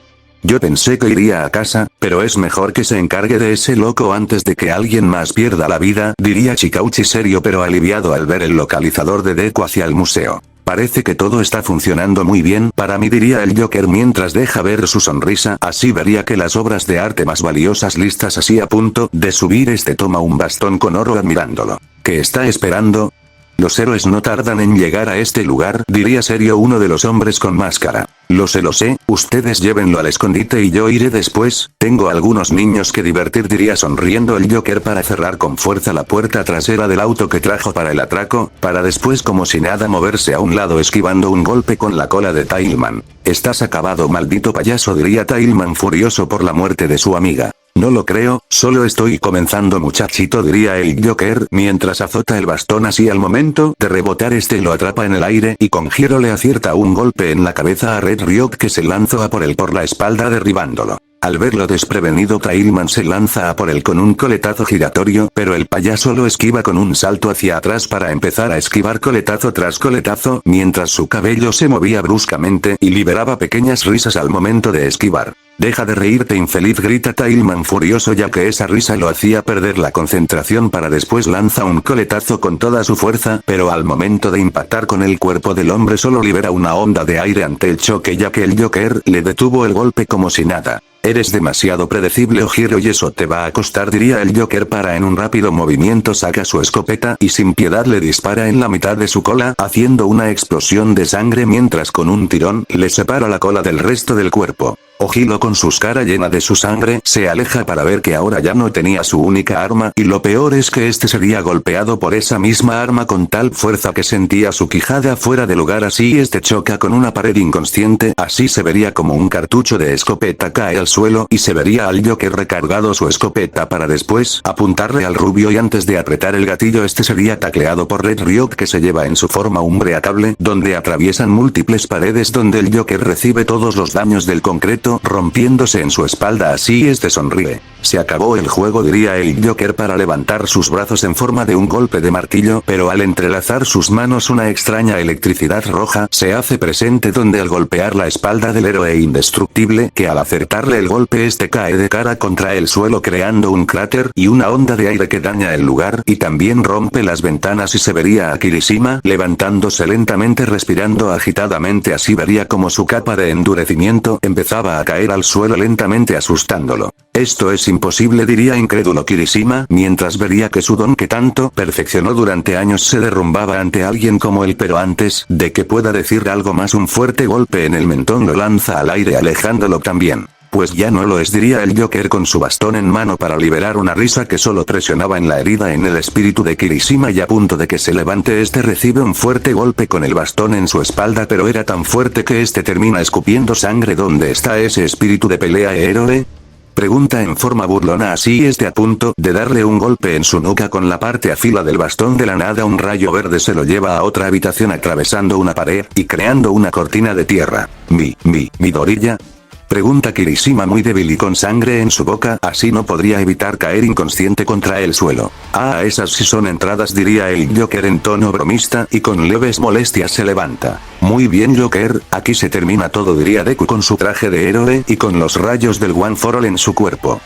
Yo pensé que iría a casa, pero es mejor que se encargue de ese loco antes de que alguien más pierda la vida, diría Chikauchi serio pero aliviado al ver el localizador de Deku hacia el museo. Parece que todo está funcionando muy bien para mí, diría el Joker mientras deja ver su sonrisa, así vería que las obras de arte más valiosas listas así a punto de subir. Toma un bastón con oro admirándolo. ¿Qué está esperando? Los héroes no tardan en llegar a este lugar, diría serio uno de los hombres con máscara. Lo sé, ustedes llévenlo al escondite y yo iré después, tengo algunos niños que divertir, diría sonriendo el Joker para cerrar con fuerza la puerta trasera del auto que trajo para el atraco, para después como si nada moverse a un lado esquivando un golpe con la cola de Tailman. Estás acabado, maldito payaso, diría Tailman furioso por la muerte de su amiga. No lo creo, solo estoy comenzando, muchachito, diría el Joker mientras azota el bastón, así al momento de rebotar lo atrapa en el aire y con giro le acierta un golpe en la cabeza a Red Ryok que se lanza a por él por la espalda derribándolo. Al verlo desprevenido, Tailman se lanza a por él con un coletazo giratorio, pero el payaso lo esquiva con un salto hacia atrás para empezar a esquivar coletazo tras coletazo, mientras su cabello se movía bruscamente y liberaba pequeñas risas al momento de esquivar. Deja de reírte, infeliz, grita Tailman furioso ya que esa risa lo hacía perder la concentración, para después lanza un coletazo con toda su fuerza, pero al momento de impactar con el cuerpo del hombre solo libera una onda de aire ante el choque ya que el Joker le detuvo el golpe como si nada. Eres demasiado predecible, Ojiro, y eso te va a costar, diría el Joker para en un rápido movimiento saca su escopeta y sin piedad le dispara en la mitad de su cola haciendo una explosión de sangre mientras con un tirón le separa la cola del resto del cuerpo. Ojiro con su cara llena de su sangre se aleja para ver que ahora ya no tenía su única arma y lo peor es que sería golpeado por esa misma arma con tal fuerza que sentía su quijada fuera de lugar, así choca con una pared inconsciente, así se vería como un cartucho de escopeta cae al suelo y se vería al Joker recargado su escopeta para después apuntarle al rubio y antes de apretar el gatillo sería tacleado por Red Ryok que se lleva en su forma un cable donde atraviesan múltiples paredes donde el Joker recibe todos los daños del concreto efecto, rompiéndose en su espalda. Así sonríe. Se acabó el juego, diría el Joker para levantar sus brazos en forma de un golpe de martillo, pero al entrelazar sus manos una extraña electricidad roja se hace presente donde al golpear la espalda del héroe indestructible, que al acertarle el golpe cae de cara contra el suelo creando un cráter y una onda de aire que daña el lugar y también rompe las ventanas y se vería a Kirishima levantándose lentamente respirando agitadamente. Así vería como su capa de endurecimiento empezaba a caer al suelo lentamente asustándolo. Esto es imposible, diría incrédulo Kirishima, mientras vería que su don que tanto perfeccionó durante años se derrumbaba ante alguien como él, pero antes de que pueda decir algo más un fuerte golpe en el mentón lo lanza al aire alejándolo también. Pues ya no lo es, diría el Joker con su bastón en mano para liberar una risa que solo presionaba en la herida en el espíritu de Kirishima y a punto de que se levante recibe un fuerte golpe con el bastón en su espalda, pero era tan fuerte que termina escupiendo sangre. ¿Dónde está ese espíritu de pelea, héroe? Pregunta en forma burlona. Así a punto de darle un golpe en su nuca con la parte afila del bastón. De la nada un rayo verde se lo lleva a otra habitación atravesando una pared y creando una cortina de tierra. ¿Midoriya? Pregunta Kirishima muy débil y con sangre en su boca, así no podría evitar caer inconsciente contra el suelo. Ah, esas sí son entradas, diría el Joker en tono bromista y con leves molestias se levanta. Muy bien Joker, aquí se termina todo, diría Deku con su traje de héroe y con los rayos del One for All en su cuerpo.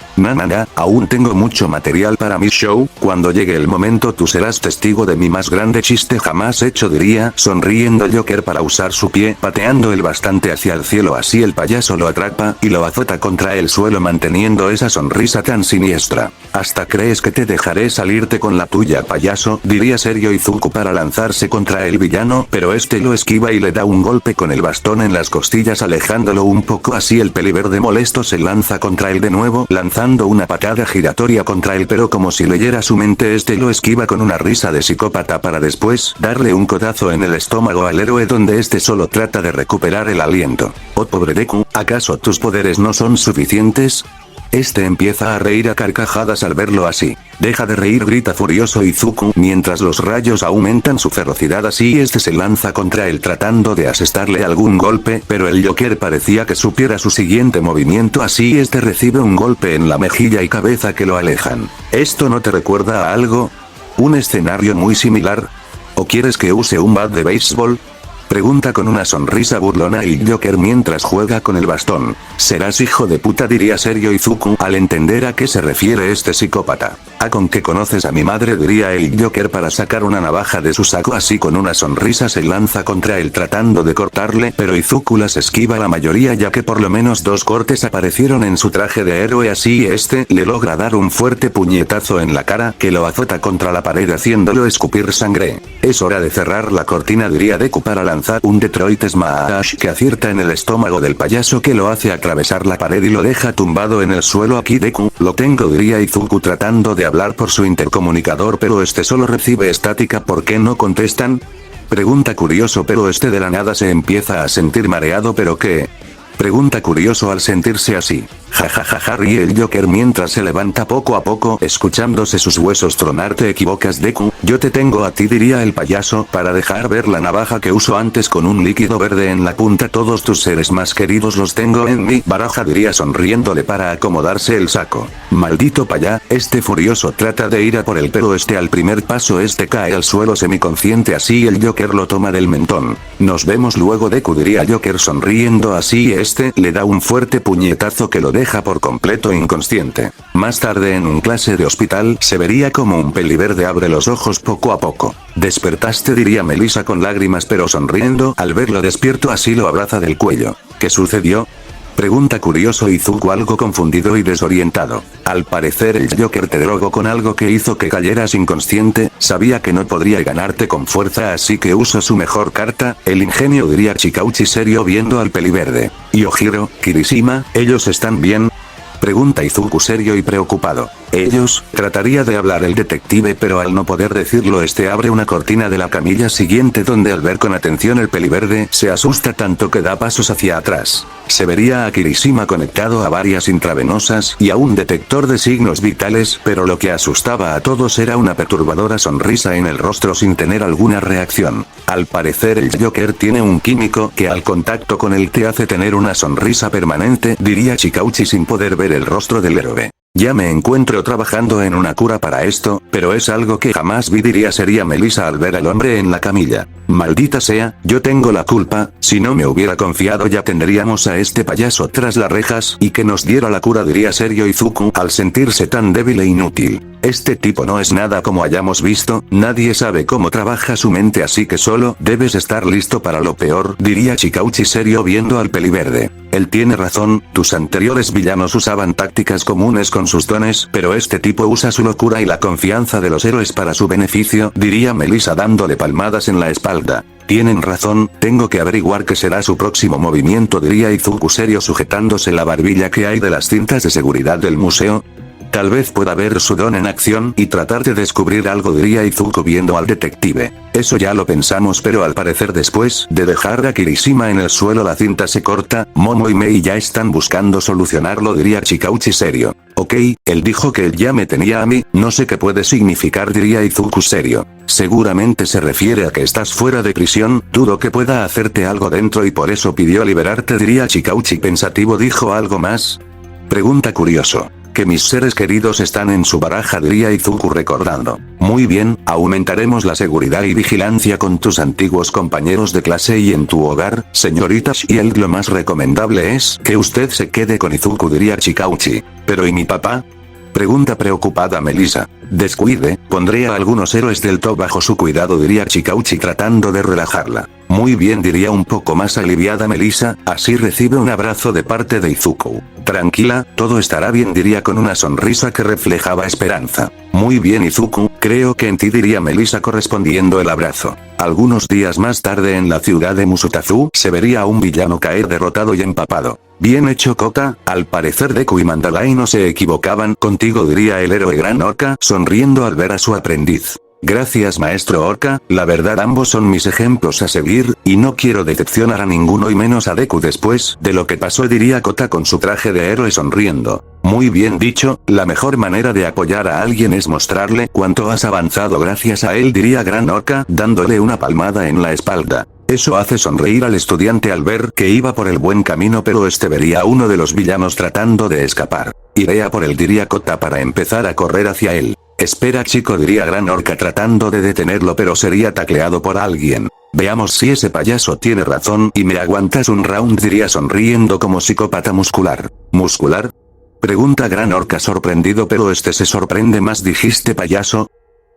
Aún tengo mucho material para mi show, cuando llegue el momento tú serás testigo de mi más grande chiste jamás hecho, diría sonriendo Joker para usar su pie pateando el bastante hacia el cielo. Así el payaso lo atrapa y lo azota contra el suelo manteniendo esa sonrisa tan siniestra. ¿Hasta crees que te dejaré salirte con la tuya, payaso?, diría serio Izuku para lanzarse contra el villano, pero lo esquiva y le da un golpe con el bastón en las costillas alejándolo un poco. Así el peliverde molesto se lanza contra él de nuevo lanzando una patada giratoria contra él, pero como si leyera su mente lo esquiva con una risa de psicópata para después darle un codazo en el estómago al héroe donde solo trata de recuperar el aliento. Oh pobre Deku, ¿acaso tus poderes no son suficientes? Empieza a reír a carcajadas al verlo así. Deja de reír, grita furioso Izuku mientras los rayos aumentan su ferocidad. Así se lanza contra él tratando de asestarle algún golpe, pero el Joker parecía que supiera su siguiente movimiento. Así recibe un golpe en la mejilla y cabeza que lo alejan. ¿Esto no te recuerda a algo? ¿Un escenario muy similar? ¿O quieres que use un bat de béisbol? Pregunta con una sonrisa burlona el Joker mientras juega con el bastón. Serás hijo de puta, diría serio Izuku al entender a qué se refiere psicópata. ¿Con qué conoces a mi madre?, diría el Joker para sacar una navaja de su saco. Así con una sonrisa se lanza contra él tratando de cortarle, pero Izuku las esquiva la mayoría ya que por lo menos 2 cortes aparecieron en su traje de héroe. Así le logra dar un fuerte puñetazo en la cara que lo azota contra la pared haciéndolo escupir sangre. Es hora de cerrar la cortina, diría Deku para lanzar un Detroit Smash que acierta en el estómago del payaso que lo hace atravesar la pared y lo deja tumbado en el suelo. Aquí Deku, lo tengo, diría Izuku tratando de hablar por su intercomunicador, pero solo recibe estática. ¿Por qué no contestan?, pregunta curioso, pero de la nada se empieza a sentir mareado. ¿Pero qué?, pregunta curioso al sentirse así. Jajajaja, ríe el Joker mientras se levanta poco a poco escuchándose sus huesos tronar. Te equivocas Deku, yo te tengo a ti, diría el payaso para dejar ver la navaja que usó antes con un líquido verde en la punta. Todos tus seres más queridos los tengo en mi baraja, diría sonriéndole para acomodarse el saco. Maldito payá, furioso trata de ir a por él, pero al primer paso cae al suelo semiconsciente. Así el Joker lo toma del mentón. Nos vemos luego Deku, diría Joker sonriendo. Así le da un fuerte puñetazo que lo deja por completo inconsciente. Más tarde en un clase de hospital se vería como un peliverde abre los ojos poco a poco. Despertaste, diría Melissa con lágrimas pero sonriendo al verlo despierto. Así lo abraza del cuello. ¿Qué sucedió?, pregunta curioso Izuku algo confundido y desorientado. Al parecer el Joker te drogó con algo que hizo que cayeras inconsciente. Sabía que no podría ganarte con fuerza, así que usó su mejor carta, el ingenio, diría Chikauchi serio viendo al peliverde. Yojiro, Kirishima, ¿ellos están bien?, pregunta Izuku serio y preocupado. Ellos, trataría de hablar el detective, pero al no poder decirlo abre una cortina de la camilla siguiente donde al ver con atención el peliverde se asusta tanto que da pasos hacia atrás. Se vería a Kirishima conectado a varias intravenosas y a un detector de signos vitales, pero lo que asustaba a todos era una perturbadora sonrisa en el rostro sin tener alguna reacción. Al parecer el Joker tiene un químico que al contacto con él te hace tener una sonrisa permanente, diría Chikauchi sin poder ver el rostro del héroe. Ya me encuentro trabajando en una cura para esto, pero es algo que jamás vi, diría seria Melissa al ver al hombre en la camilla. Maldita sea, yo tengo la culpa, si no me hubiera confiado ya tendríamos a este payaso tras las rejas y que nos diera la cura, diría serio Izuku al sentirse tan débil e inútil. Este tipo no es nada como hayamos visto, nadie sabe cómo trabaja su mente así que solo debes estar listo para lo peor, diría Chikauchi serio viendo al peliverde. Él tiene razón, tus anteriores villanos usaban tácticas comunes con sus dones, pero este tipo usa su locura y la confianza de los héroes para su beneficio, diría Melissa dándole palmadas en la espalda. Tienen razón, tengo que averiguar qué será su próximo movimiento, diría Izuku serio sujetándose la barbilla que hay de las cintas de seguridad del museo. Tal vez pueda ver su don en acción y tratar de descubrir algo, diría Izuku viendo al detective. Eso ya lo pensamos, pero al parecer después de dejar a Kirishima en el suelo la cinta se corta, Momo y Mei ya están buscando solucionarlo, diría Chikauchi serio. Ok, él dijo que él ya me tenía a mí, no sé qué puede significar, diría Izuku serio. Seguramente se refiere a que estás fuera de prisión, dudo que pueda hacerte algo dentro y por eso pidió liberarte, diría Chikauchi pensativo. ¿Dijo algo más? Pregunta curioso. Que mis seres queridos están en su baraja, diría Izuku recordando. Muy bien, aumentaremos la seguridad y vigilancia con tus antiguos compañeros de clase y en tu hogar, señorita Shield. Lo más recomendable es que usted se quede con Izuku, diría Chikauchi. ¿Pero y mi papá? Pregunta preocupada Melissa. Descuide, pondré a algunos héroes del top bajo su cuidado, diría Chikauchi tratando de relajarla. Muy bien, diría un poco más aliviada Melissa, así recibe un abrazo de parte de Izuku. Tranquila, todo estará bien, diría con una sonrisa que reflejaba esperanza. Muy bien Izuku, creo que en ti, diría Melissa correspondiendo el abrazo. Algunos días más tarde en la ciudad de Musutazu se vería a un villano caer derrotado y empapado. Bien hecho Kota, al parecer Deku y Mandalay no se equivocaban contigo, diría el héroe Gran Orca sonriendo al ver a su aprendiz. Gracias maestro Orca, la verdad ambos son mis ejemplos a seguir, y no quiero decepcionar a ninguno y menos a Deku después de lo que pasó, diría Kota con su traje de héroe sonriendo. Muy bien dicho, la mejor manera de apoyar a alguien es mostrarle cuánto has avanzado gracias a él, diría Gran Orca dándole una palmada en la espalda. Eso hace sonreír al estudiante al ver que iba por el buen camino, pero vería a uno de los villanos tratando de escapar. Iré a por él, diría Kota para empezar a correr hacia él. Espera chico, diría Gran Orca tratando de detenerlo, pero sería tacleado por alguien. Veamos si ese payaso tiene razón y me aguantas un round, diría sonriendo como psicópata muscular. ¿Muscular? Pregunta Gran Orca sorprendido, pero se sorprende más. ¿Dijiste payaso?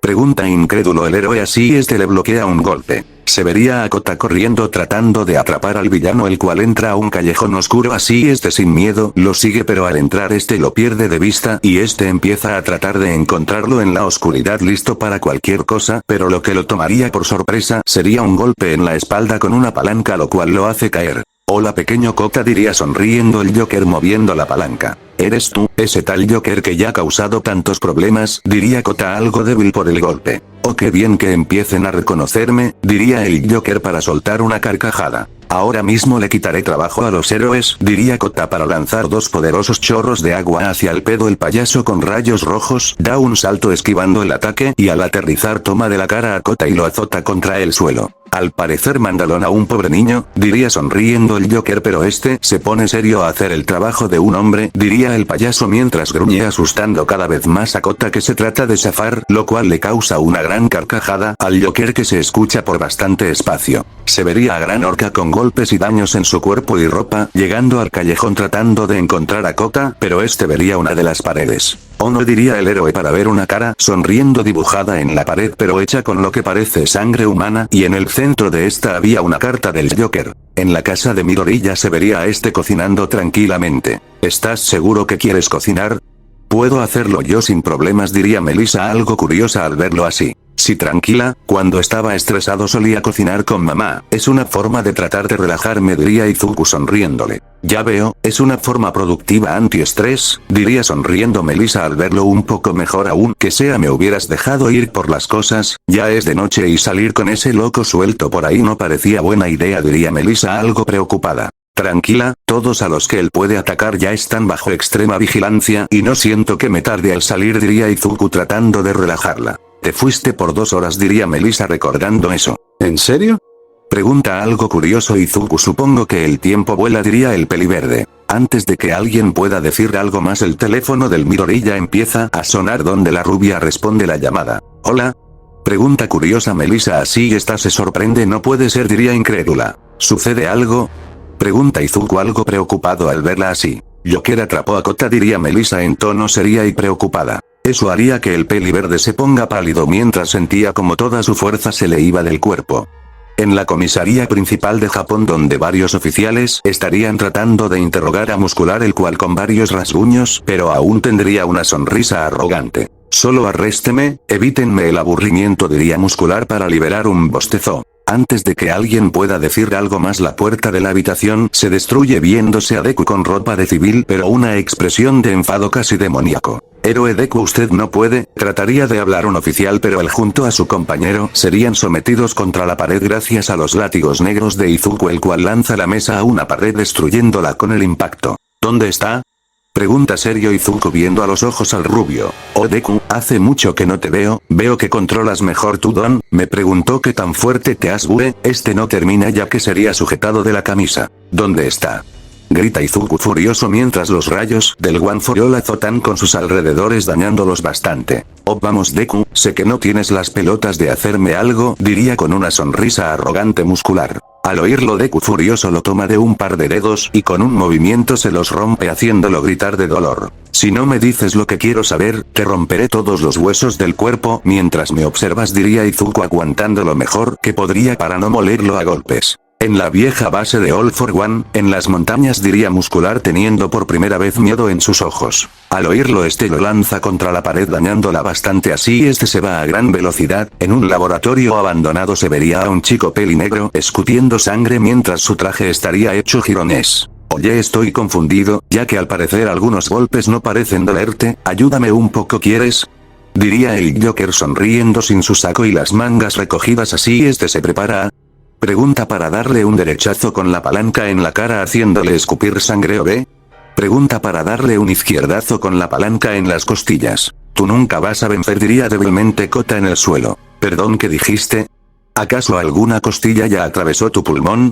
Pregunta incrédulo el héroe, así le bloquea un golpe. Se vería a Kota corriendo tratando de atrapar al villano, el cual entra a un callejón oscuro, así sin miedo lo sigue, pero al entrar lo pierde de vista y empieza a tratar de encontrarlo en la oscuridad listo para cualquier cosa, pero lo que lo tomaría por sorpresa sería un golpe en la espalda con una palanca, lo cual lo hace caer. Hola pequeño Kota, diría sonriendo el Joker moviendo la palanca. ¿Eres tú, ese tal Joker que ya ha causado tantos problemas?, diría Kota algo débil por el golpe. Oh, qué bien que empiecen a reconocerme, diría el Joker para soltar una carcajada. Ahora mismo le quitaré trabajo a los héroes, diría Kota para lanzar dos poderosos chorros de agua hacia el pedo. El payaso con rayos rojos da un salto esquivando el ataque y al aterrizar toma de la cara a Kota y lo azota contra el suelo. Al parecer mandaron a un pobre niño, diría sonriendo el Joker, pero se pone serio a hacer el trabajo de un hombre, diría el payaso mientras gruñe asustando cada vez más a Kota que se trata de zafar, lo cual le causa una gran carcajada al Joker que se escucha por bastante espacio. Se vería a Gran Orca con golpes y daños en su cuerpo y ropa, llegando al callejón tratando de encontrar a Kota, pero vería una de las paredes. Oh no, diría el héroe para ver una cara sonriendo dibujada en la pared, pero hecha con lo que parece sangre humana, y en el centro de esta había una carta del Joker. En la casa de Midori ya se vería a cocinando tranquilamente. ¿Estás seguro que quieres cocinar? Puedo hacerlo yo sin problemas, diría Melissa algo curiosa al verlo así. Sí, tranquila, cuando estaba estresado solía cocinar con mamá, es una forma de tratar de relajarme, diría Izuku sonriéndole. Ya veo, es una forma productiva antiestrés, diría sonriendo Melissa al verlo un poco mejor aún que sea me hubieras dejado ir por las cosas, ya es de noche y salir con ese loco suelto por ahí no parecía buena idea diría Melissa algo preocupada. Tranquila, todos a los que él puede atacar ya están bajo extrema vigilancia y no siento que me tarde al salir diría Izuku tratando de relajarla. Te fuiste por 2 horas diría Melissa recordando eso. ¿En serio? Pregunta algo curioso Izuku supongo que el tiempo vuela diría el peliverde. Antes de que alguien pueda decir algo más el teléfono del Midori ya empieza a sonar donde la rubia responde la llamada. ¿Hola? Pregunta curiosa Melissa así está se sorprende no puede ser diría incrédula. ¿Sucede algo? Pregunta Izuku algo preocupado al verla así. Joker atrapó a Kota diría Melissa en tono seria y preocupada. Eso haría que el peliverde se ponga pálido mientras sentía como toda su fuerza se le iba del cuerpo. En la comisaría principal de Japón donde varios oficiales estarían tratando de interrogar a Muscular el cual con varios rasguños pero aún tendría una sonrisa arrogante. Solo arrésteme, evítenme el aburrimiento diría Muscular para liberar un bostezo. Antes de que alguien pueda decir algo más la puerta de la habitación se destruye viéndose a Deku con ropa de civil pero una expresión de enfado casi demoníaco. Héroe Deku usted no puede, trataría de hablar un oficial pero él junto a su compañero serían sometidos contra la pared gracias a los látigos negros de Izuku el cual lanza la mesa a una pared destruyéndola con el impacto. ¿Dónde está? Pregunta serio Izuku viendo a los ojos al rubio. Oh Deku, hace mucho que no te veo que controlas mejor tu don, me preguntó qué tan fuerte te has este no termina ya que sería sujetado de la camisa. ¿Dónde está? Grita Izuku furioso mientras los rayos del One for All azotan con sus alrededores dañándolos bastante. Oh vamos Deku, sé que no tienes las pelotas de hacerme algo, diría con una sonrisa arrogante Muscular. Al oírlo Deku furioso lo toma de un par de dedos y con un movimiento se los rompe haciéndolo gritar de dolor. Si no me dices lo que quiero saber, te romperé todos los huesos del cuerpo mientras me observas diría Izuku aguantando lo mejor que podría para no molerlo a golpes. En la vieja base de All for One, en las montañas diría Muscular teniendo por primera vez miedo en sus ojos. Al oírlo lo lanza contra la pared dañándola bastante así se va a gran velocidad, en un laboratorio abandonado se vería a un chico pelinegro escutiendo sangre mientras su traje estaría hecho jirones. Oye estoy confundido, ya que al parecer algunos golpes no parecen dolerte, ayúdame un poco ¿quieres? Diría el Joker sonriendo sin su saco y las mangas recogidas así se prepara a pregunta para darle un derechazo con la palanca en la cara haciéndole escupir sangre o ve. Pregunta para darle un izquierdazo con la palanca en las costillas. Tú nunca vas a vencer diría débilmente Kota en el suelo. Perdón ¿qué dijiste? ¿Acaso alguna costilla ya atravesó tu pulmón?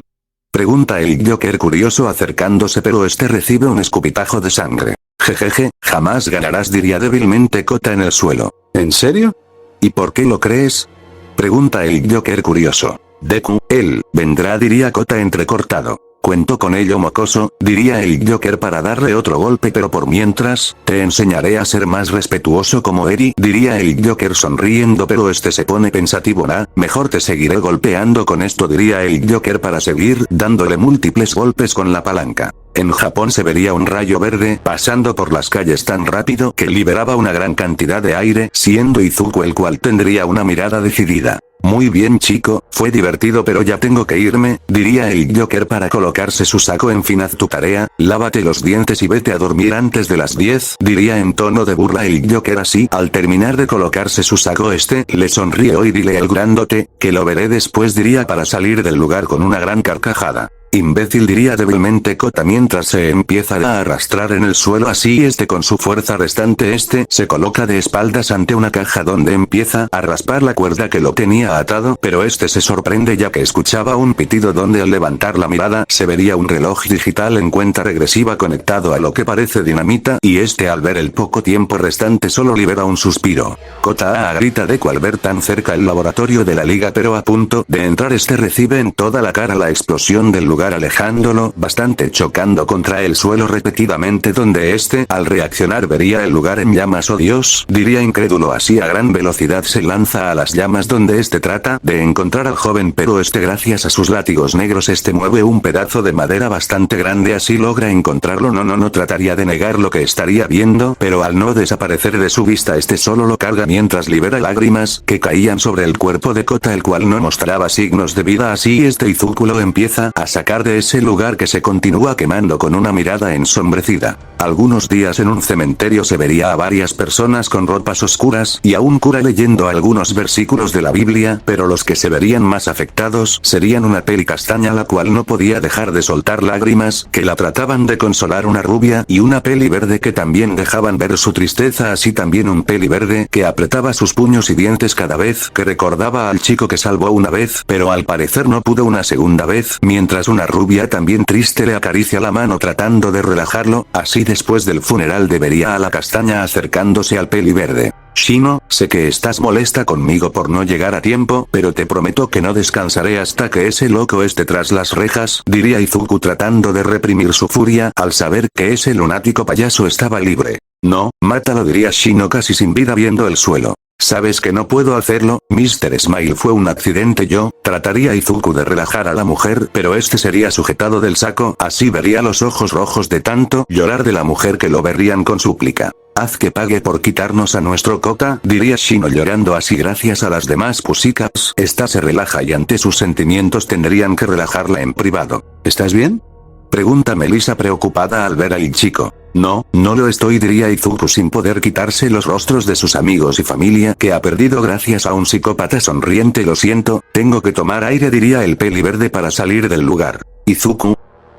Pregunta el Joker curioso acercándose pero recibe un escupitajo de sangre. Jejeje, jamás ganarás diría débilmente Kota en el suelo. ¿En serio? ¿Y por qué lo crees? Pregunta el Joker curioso. Deku, él, vendrá diría Kota entrecortado. Cuento con ello mocoso, diría el Joker para darle otro golpe pero por mientras, te enseñaré a ser más respetuoso como Eri, diría el Joker sonriendo pero se pone pensativo mejor te seguiré golpeando con esto diría el Joker para seguir dándole múltiples golpes con la palanca. En Japón se vería un rayo verde pasando por las calles tan rápido que liberaba una gran cantidad de aire siendo Izuku el cual tendría una mirada decidida. Muy bien chico, fue divertido pero ya tengo que irme, diría el Joker para colocarse su saco en fin haz tu tarea, lávate los dientes y vete a dormir antes de las 10, diría en tono de burla el Joker así al terminar de colocarse su saco le sonrió y dile al grandote, que lo veré después diría para salir del lugar con una gran carcajada. Imbécil diría débilmente Kota mientras se empieza a arrastrar en el suelo así con su fuerza restante se coloca de espaldas ante una caja donde empieza a raspar la cuerda que lo tenía atado pero se sorprende ya que escuchaba un pitido donde al levantar la mirada se vería un reloj digital en cuenta regresiva conectado a lo que parece dinamita y al ver el poco tiempo restante solo libera un suspiro. Kota grita Deku al ver tan cerca el laboratorio de la liga pero a punto de entrar recibe en toda la cara la explosión del lugar alejándolo bastante chocando contra el suelo repetidamente donde al reaccionar vería el lugar en llamas oh Dios, diría incrédulo así a gran velocidad se lanza a las llamas donde trata de encontrar al joven pero gracias a sus látigos negros mueve un pedazo de madera bastante grande así logra encontrarlo no trataría de negar lo que estaría viendo pero al no desaparecer de su vista solo lo carga mientras libera lágrimas que caían sobre el cuerpo de Kota el cual no mostraba signos de vida así Izuku lo empieza a sacar sacar de ese lugar que se continúa quemando con una mirada ensombrecida. Algunos días en un cementerio se vería a varias personas con ropas oscuras y a un cura leyendo algunos versículos de la Biblia, pero los que se verían más afectados serían una peli castaña la cual no podía dejar de soltar lágrimas, que la trataban de consolar una rubia, y una peli verde que también dejaban ver su tristeza, así también un peli verde que apretaba sus puños y dientes cada vez que recordaba al chico que salvó una vez, pero al parecer no pudo una segunda vez, mientras una rubia también triste le acaricia la mano tratando de relajarlo, así después del funeral debería a la castaña acercándose al peli verde. Shino, sé que estás molesta conmigo por no llegar a tiempo, pero te prometo que no descansaré hasta que ese loco esté tras las rejas, diría Izuku tratando de reprimir su furia al saber que ese lunático payaso estaba libre. No, mátalo, diría Shino casi sin vida viendo el suelo. Sabes que no puedo hacerlo, Mr. Smile, fue un accidente. Yo trataría Izuku de relajar a la mujer, pero este sería sujetado del saco, así vería los ojos rojos de tanto llorar de la mujer que lo verían con súplica. Haz que pague por quitarnos a nuestro Kota, diría Shino llorando así gracias a las demás Pussycats. Esta se relaja y ante sus sentimientos tendrían que relajarla en privado. ¿Estás bien?, pregunta Melissa preocupada al ver al chico. No, no lo estoy, diría Izuku sin poder quitarse los rostros de sus amigos y familia que ha perdido gracias a un psicópata sonriente. Lo siento, tengo que tomar aire, diría el peli verde para salir del lugar. ¿Izuku?,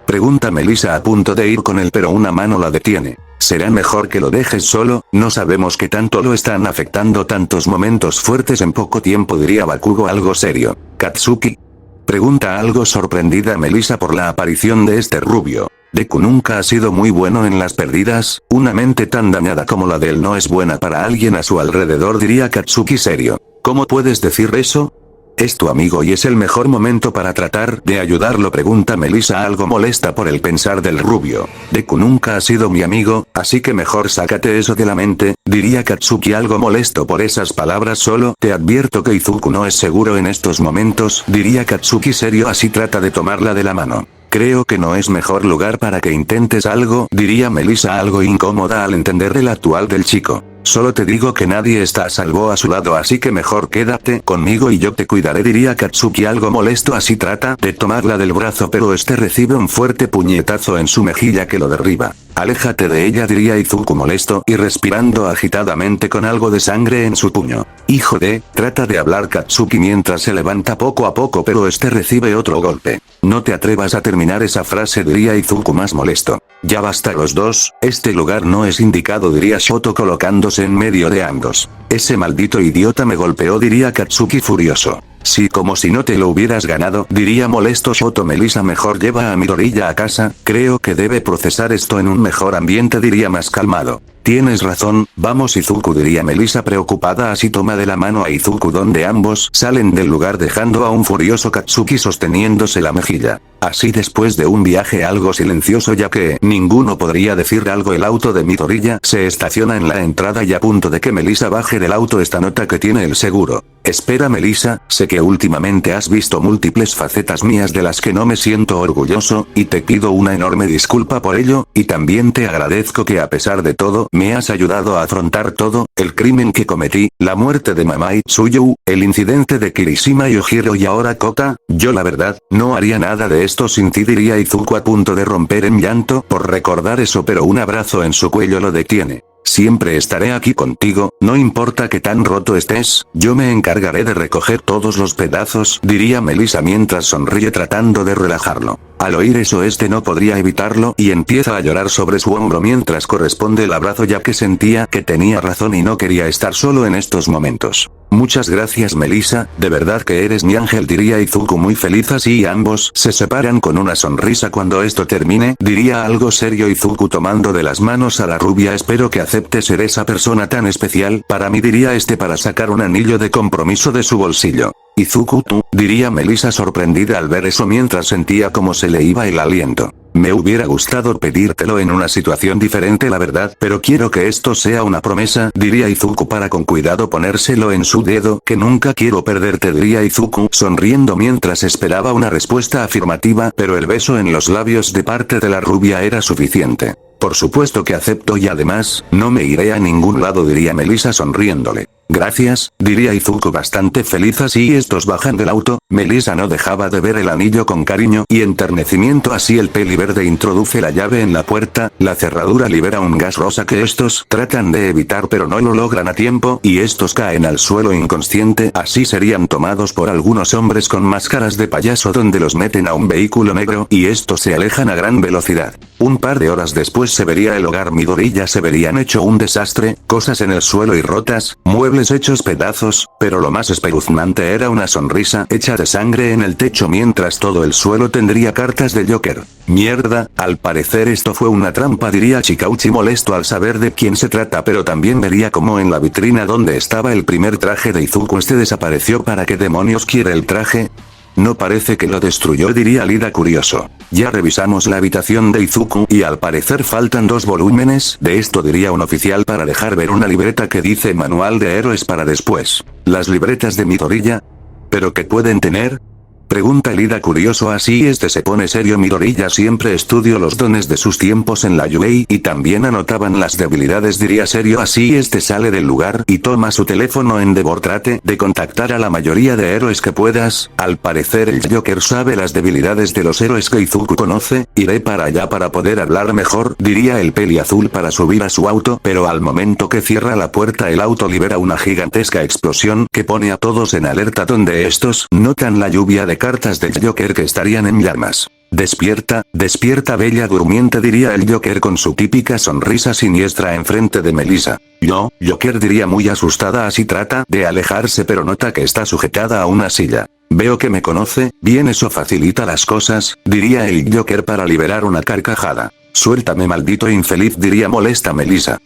pregunta Melissa a punto de ir con él, pero una mano la detiene. Será mejor que lo dejes solo, no sabemos qué tanto lo están afectando tantos momentos fuertes en poco tiempo, diría Bakugo algo serio. ¿Katsuki?, pregunta algo sorprendida Melissa por la aparición de este rubio. Deku nunca ha sido muy bueno en las pérdidas, una mente tan dañada como la de él no es buena para alguien a su alrededor, diría Katsuki serio. ¿Cómo puedes decir eso? Es tu amigo y es el mejor momento para tratar de ayudarlo, pregunta Melissa algo molesta por el pensar del rubio. Deku nunca ha sido mi amigo, así que mejor sácate eso de la mente, diría Katsuki algo molesto por esas palabras. Solo te advierto que Izuku no es seguro en estos momentos, diría Katsuki serio, así trata de tomarla de la mano. Creo que no es mejor lugar para que intentes algo, diría Melissa algo incómoda al entender el actual del chico. Solo te digo que nadie está a salvo a su lado, así que mejor quédate conmigo y yo te cuidaré, diría Katsuki algo molesto, así trata de tomarla del brazo, pero este recibe un fuerte puñetazo en su mejilla que lo derriba. Aléjate de ella, diría Izuku molesto y respirando agitadamente con algo de sangre en su puño. Hijo de, trata de hablar Katsuki mientras se levanta poco a poco, pero este recibe otro golpe. No te atrevas a terminar esa frase, diría Izuku más molesto. Ya basta los dos, este lugar no es indicado, diría Shoto colocándose en medio de ambos. Ese maldito idiota me golpeó, diría Katsuki furioso. Sí, como si no te lo hubieras ganado, diría molesto Shoto. Melissa, mejor lleva a Midoriya a casa, creo que debe procesar esto en un mejor ambiente, diría más calmado. Tienes razón, vamos Izuku, diría Melissa preocupada, así toma de la mano a Izuku donde ambos salen del lugar dejando a un furioso Katsuki sosteniéndose la mejilla. Así después de un viaje algo silencioso ya que ninguno podría decir algo, el auto de Midoriya se estaciona en la entrada y a punto de que Melissa baje del auto esta nota que tiene el seguro. Espera Melissa, sé que últimamente has visto múltiples facetas mías de las que no me siento orgulloso, y te pido una enorme disculpa por ello, y también te agradezco que a pesar de todo, me has ayudado a afrontar todo, el crimen que cometí, la muerte de Mamai Tsuyu, el incidente de Kirishima y Ojiro y ahora Kota. Yo la verdad, no haría nada de esto sin ti, diría Izuku a punto de romper en llanto por recordar eso, pero un abrazo en su cuello lo detiene. Siempre estaré aquí contigo, no importa que tan roto estés, yo me encargaré de recoger todos los pedazos, diría Melissa mientras sonríe tratando de relajarlo. Al oír eso este no podría evitarlo y empieza a llorar sobre su hombro mientras corresponde el abrazo ya que sentía que tenía razón y no quería estar solo en estos momentos. Muchas gracias Melissa, de verdad que eres mi ángel, diría Izuku muy feliz, así ambos se separan con una sonrisa. Cuando esto termine, diría algo serio Izuku tomando de las manos a la rubia, espero que acepte ser esa persona tan especial para mí, diría este para sacar un anillo de compromiso de su bolsillo. Izuku, tú, diría Melissa sorprendida al ver eso mientras sentía como se le iba el aliento. Me hubiera gustado pedírtelo en una situación diferente la verdad, pero quiero que esto sea una promesa, diría Izuku para con cuidado ponérselo en su dedo, que nunca quiero perderte, diría Izuku sonriendo mientras esperaba una respuesta afirmativa, pero el beso en los labios de parte de la rubia era suficiente. Por supuesto que acepto y además, no me iré a ningún lado, diría Melissa sonriéndole. Gracias, diría Izuku bastante feliz. Así estos bajan del auto. Melissa no dejaba de ver el anillo con cariño y enternecimiento. Así el peli verde introduce la llave en la puerta, la cerradura libera un gas rosa que estos tratan de evitar pero no lo logran a tiempo y estos caen al suelo inconsciente. Así serían tomados por algunos hombres con máscaras de payaso donde los meten a un vehículo negro y estos se alejan a gran velocidad. Un par de horas después se vería el hogar Midori. Ya se verían hecho un desastre, cosas en el suelo y rotas, muebles hechos pedazos, pero lo más espeluznante era una sonrisa hecha de sangre en el techo mientras todo el suelo tendría cartas de Joker. Mierda, al parecer esto fue una trampa, diría Chikauchi molesto al saber de quién se trata, pero también vería como en la vitrina donde estaba el primer traje de Izuku desapareció. ¿Para qué demonios quiere el traje? No parece que lo destruyó, diría Lida curioso. Ya revisamos la habitación de Izuku y al parecer faltan 2 volúmenes de esto, diría un oficial para dejar ver una libreta que dice Manual de Héroes para después. ¿Las libretas de Midoriya? ¿Pero qué pueden tener? Pregunta Lida curioso. Así se pone serio. Midoriya siempre estudió los dones de sus tiempos en la UA y también anotaban las debilidades, diría serio. Así sale del lugar y toma su teléfono. Endeavor, trate de contactar a la mayoría de héroes que puedas. Al parecer el Joker sabe las debilidades de los héroes que Izuku conoce. Iré para allá para poder hablar mejor, diría el peli azul para subir a su auto, pero al momento que cierra la puerta el auto libera una gigantesca explosión que pone a todos en alerta donde estos notan la lluvia de cartas del Joker que estarían en llamas. Despierta, despierta bella durmiente, diría el Joker con su típica sonrisa siniestra enfrente de Melissa. Yo, Joker, diría muy asustada. Así trata de alejarse pero nota que está sujetada a una silla. Veo que me conoce, bien, eso facilita las cosas, diría el Joker para liberar una carcajada. Suéltame maldito infeliz, diría molesta Melissa.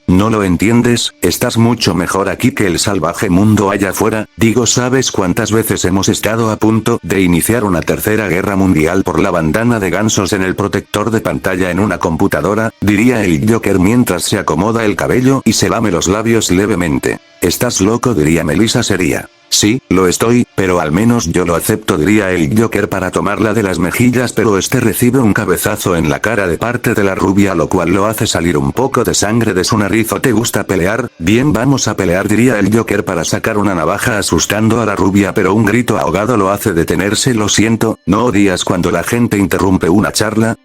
¿No lo entiendes? Estás mucho mejor aquí que el salvaje mundo allá afuera. Digo, ¿sabes cuántas veces hemos estado a punto de iniciar una tercera guerra mundial por la bandana de gansos en el protector de pantalla en una computadora? Diría el Joker mientras se acomoda el cabello y se lame los labios levemente. ¿Estás loco?, diría Melissa seria. Sí, lo estoy, pero al menos yo lo acepto, diría el Joker para tomarla de las mejillas, pero recibe un cabezazo en la cara de parte de la rubia, lo cual lo hace salir un poco de sangre de su nariz. ¿O te gusta pelear? Bien, vamos a pelear, diría el Joker para sacar una navaja asustando a la rubia, pero un grito ahogado lo hace detenerse. Lo siento, ¿no odias cuando la gente interrumpe una charla?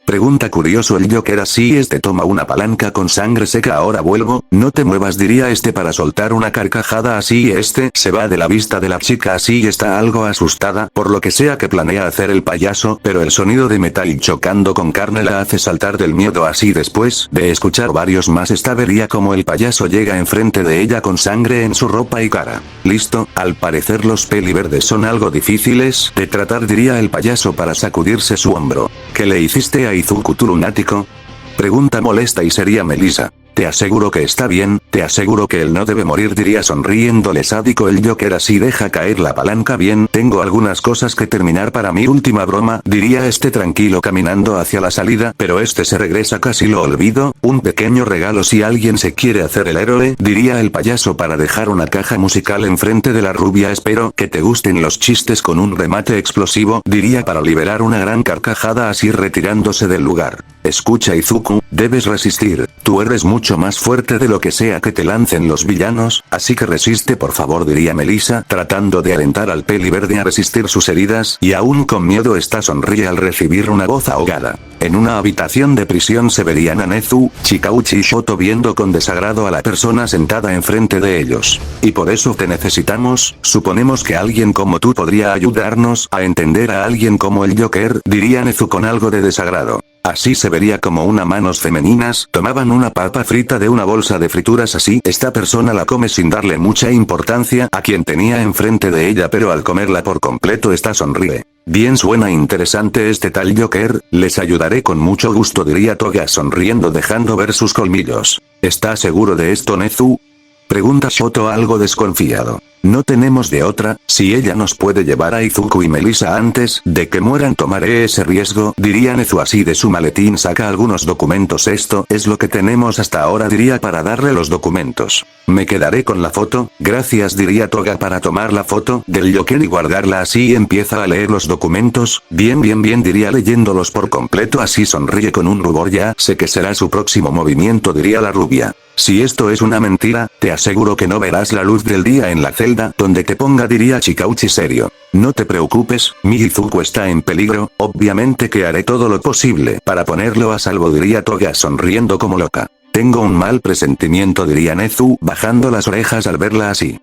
Pregunta curioso el Joker. Así toma una palanca con sangre seca. Ahora vuelvo, no te muevas, diría para soltar una carcajada. Así se va de la vista de la chica. Así está algo asustada por lo que sea que planea hacer el payaso, pero el sonido de metal chocando con carne la hace saltar del miedo. Así después de escuchar varios más vería como el payaso llega enfrente de ella con sangre en su ropa y cara. Listo, al parecer los peli verdes son algo difíciles de tratar, diría el payaso para sacudirse su hombro. ¿Qué le hiciste a Izuku, tu lunático? Pregunta molesta y seria Melissa. Te aseguro que está bien, te aseguro que él no debe morir, diría sonriéndole sádico el Joker. Así deja caer la palanca. Bien, tengo algunas cosas que terminar para mi última broma, diría tranquilo caminando hacia la salida, pero se regresa. Casi lo olvido, un pequeño regalo si alguien se quiere hacer el héroe, diría el payaso para dejar una caja musical enfrente de la rubia. Espero que te gusten los chistes con un remate explosivo, diría para liberar una gran carcajada. Así retirándose del lugar. Escucha Izuku, debes resistir, tú eres mucho más fuerte de lo que sea que te lancen los villanos, así que resiste por favor, diría Melissa tratando de alentar al peli verde a resistir sus heridas y aún con miedo sonríe al recibir una voz ahogada. En una habitación de prisión se verían a Nezu, Chikauchi y Shoto viendo con desagrado a la persona sentada enfrente de ellos. Y por eso te necesitamos, suponemos que alguien como tú podría ayudarnos a entender a alguien como el Joker, diría Nezu con algo de desagrado. Así se vería como unas manos femeninas tomaban una papa frita de una bolsa de frituras. Así esta persona la come sin darle mucha importancia a quien tenía enfrente de ella, pero al comerla por completo sonríe. Bien, suena interesante tal Joker, les ayudaré con mucho gusto, diría Toga sonriendo dejando ver sus colmillos. ¿Estás seguro de esto, Nezu? Pregunta Shoto algo desconfiado. No tenemos de otra, si ella nos puede llevar a Izuku y Melissa antes de que mueran tomaré ese riesgo, diría Nezu. Así de su maletín saca algunos documentos. Esto es lo que tenemos hasta ahora, diría para darle los documentos. Me quedaré con la foto, gracias, diría Toga para tomar la foto del Joker y guardarla. Así empieza a leer los documentos, bien, diría leyéndolos por completo. Así sonríe con un rubor. Ya sé que será su próximo movimiento, diría la rubia. Si esto es una mentira, te aseguro que no verás la luz del día en la celda donde te ponga, diría Chikauchi serio. No te preocupes, mi Izuku está en peligro, obviamente que haré todo lo posible para ponerlo a salvo, diría Toga sonriendo como loca. Tengo un mal presentimiento, diría Nezu bajando las orejas al verla así.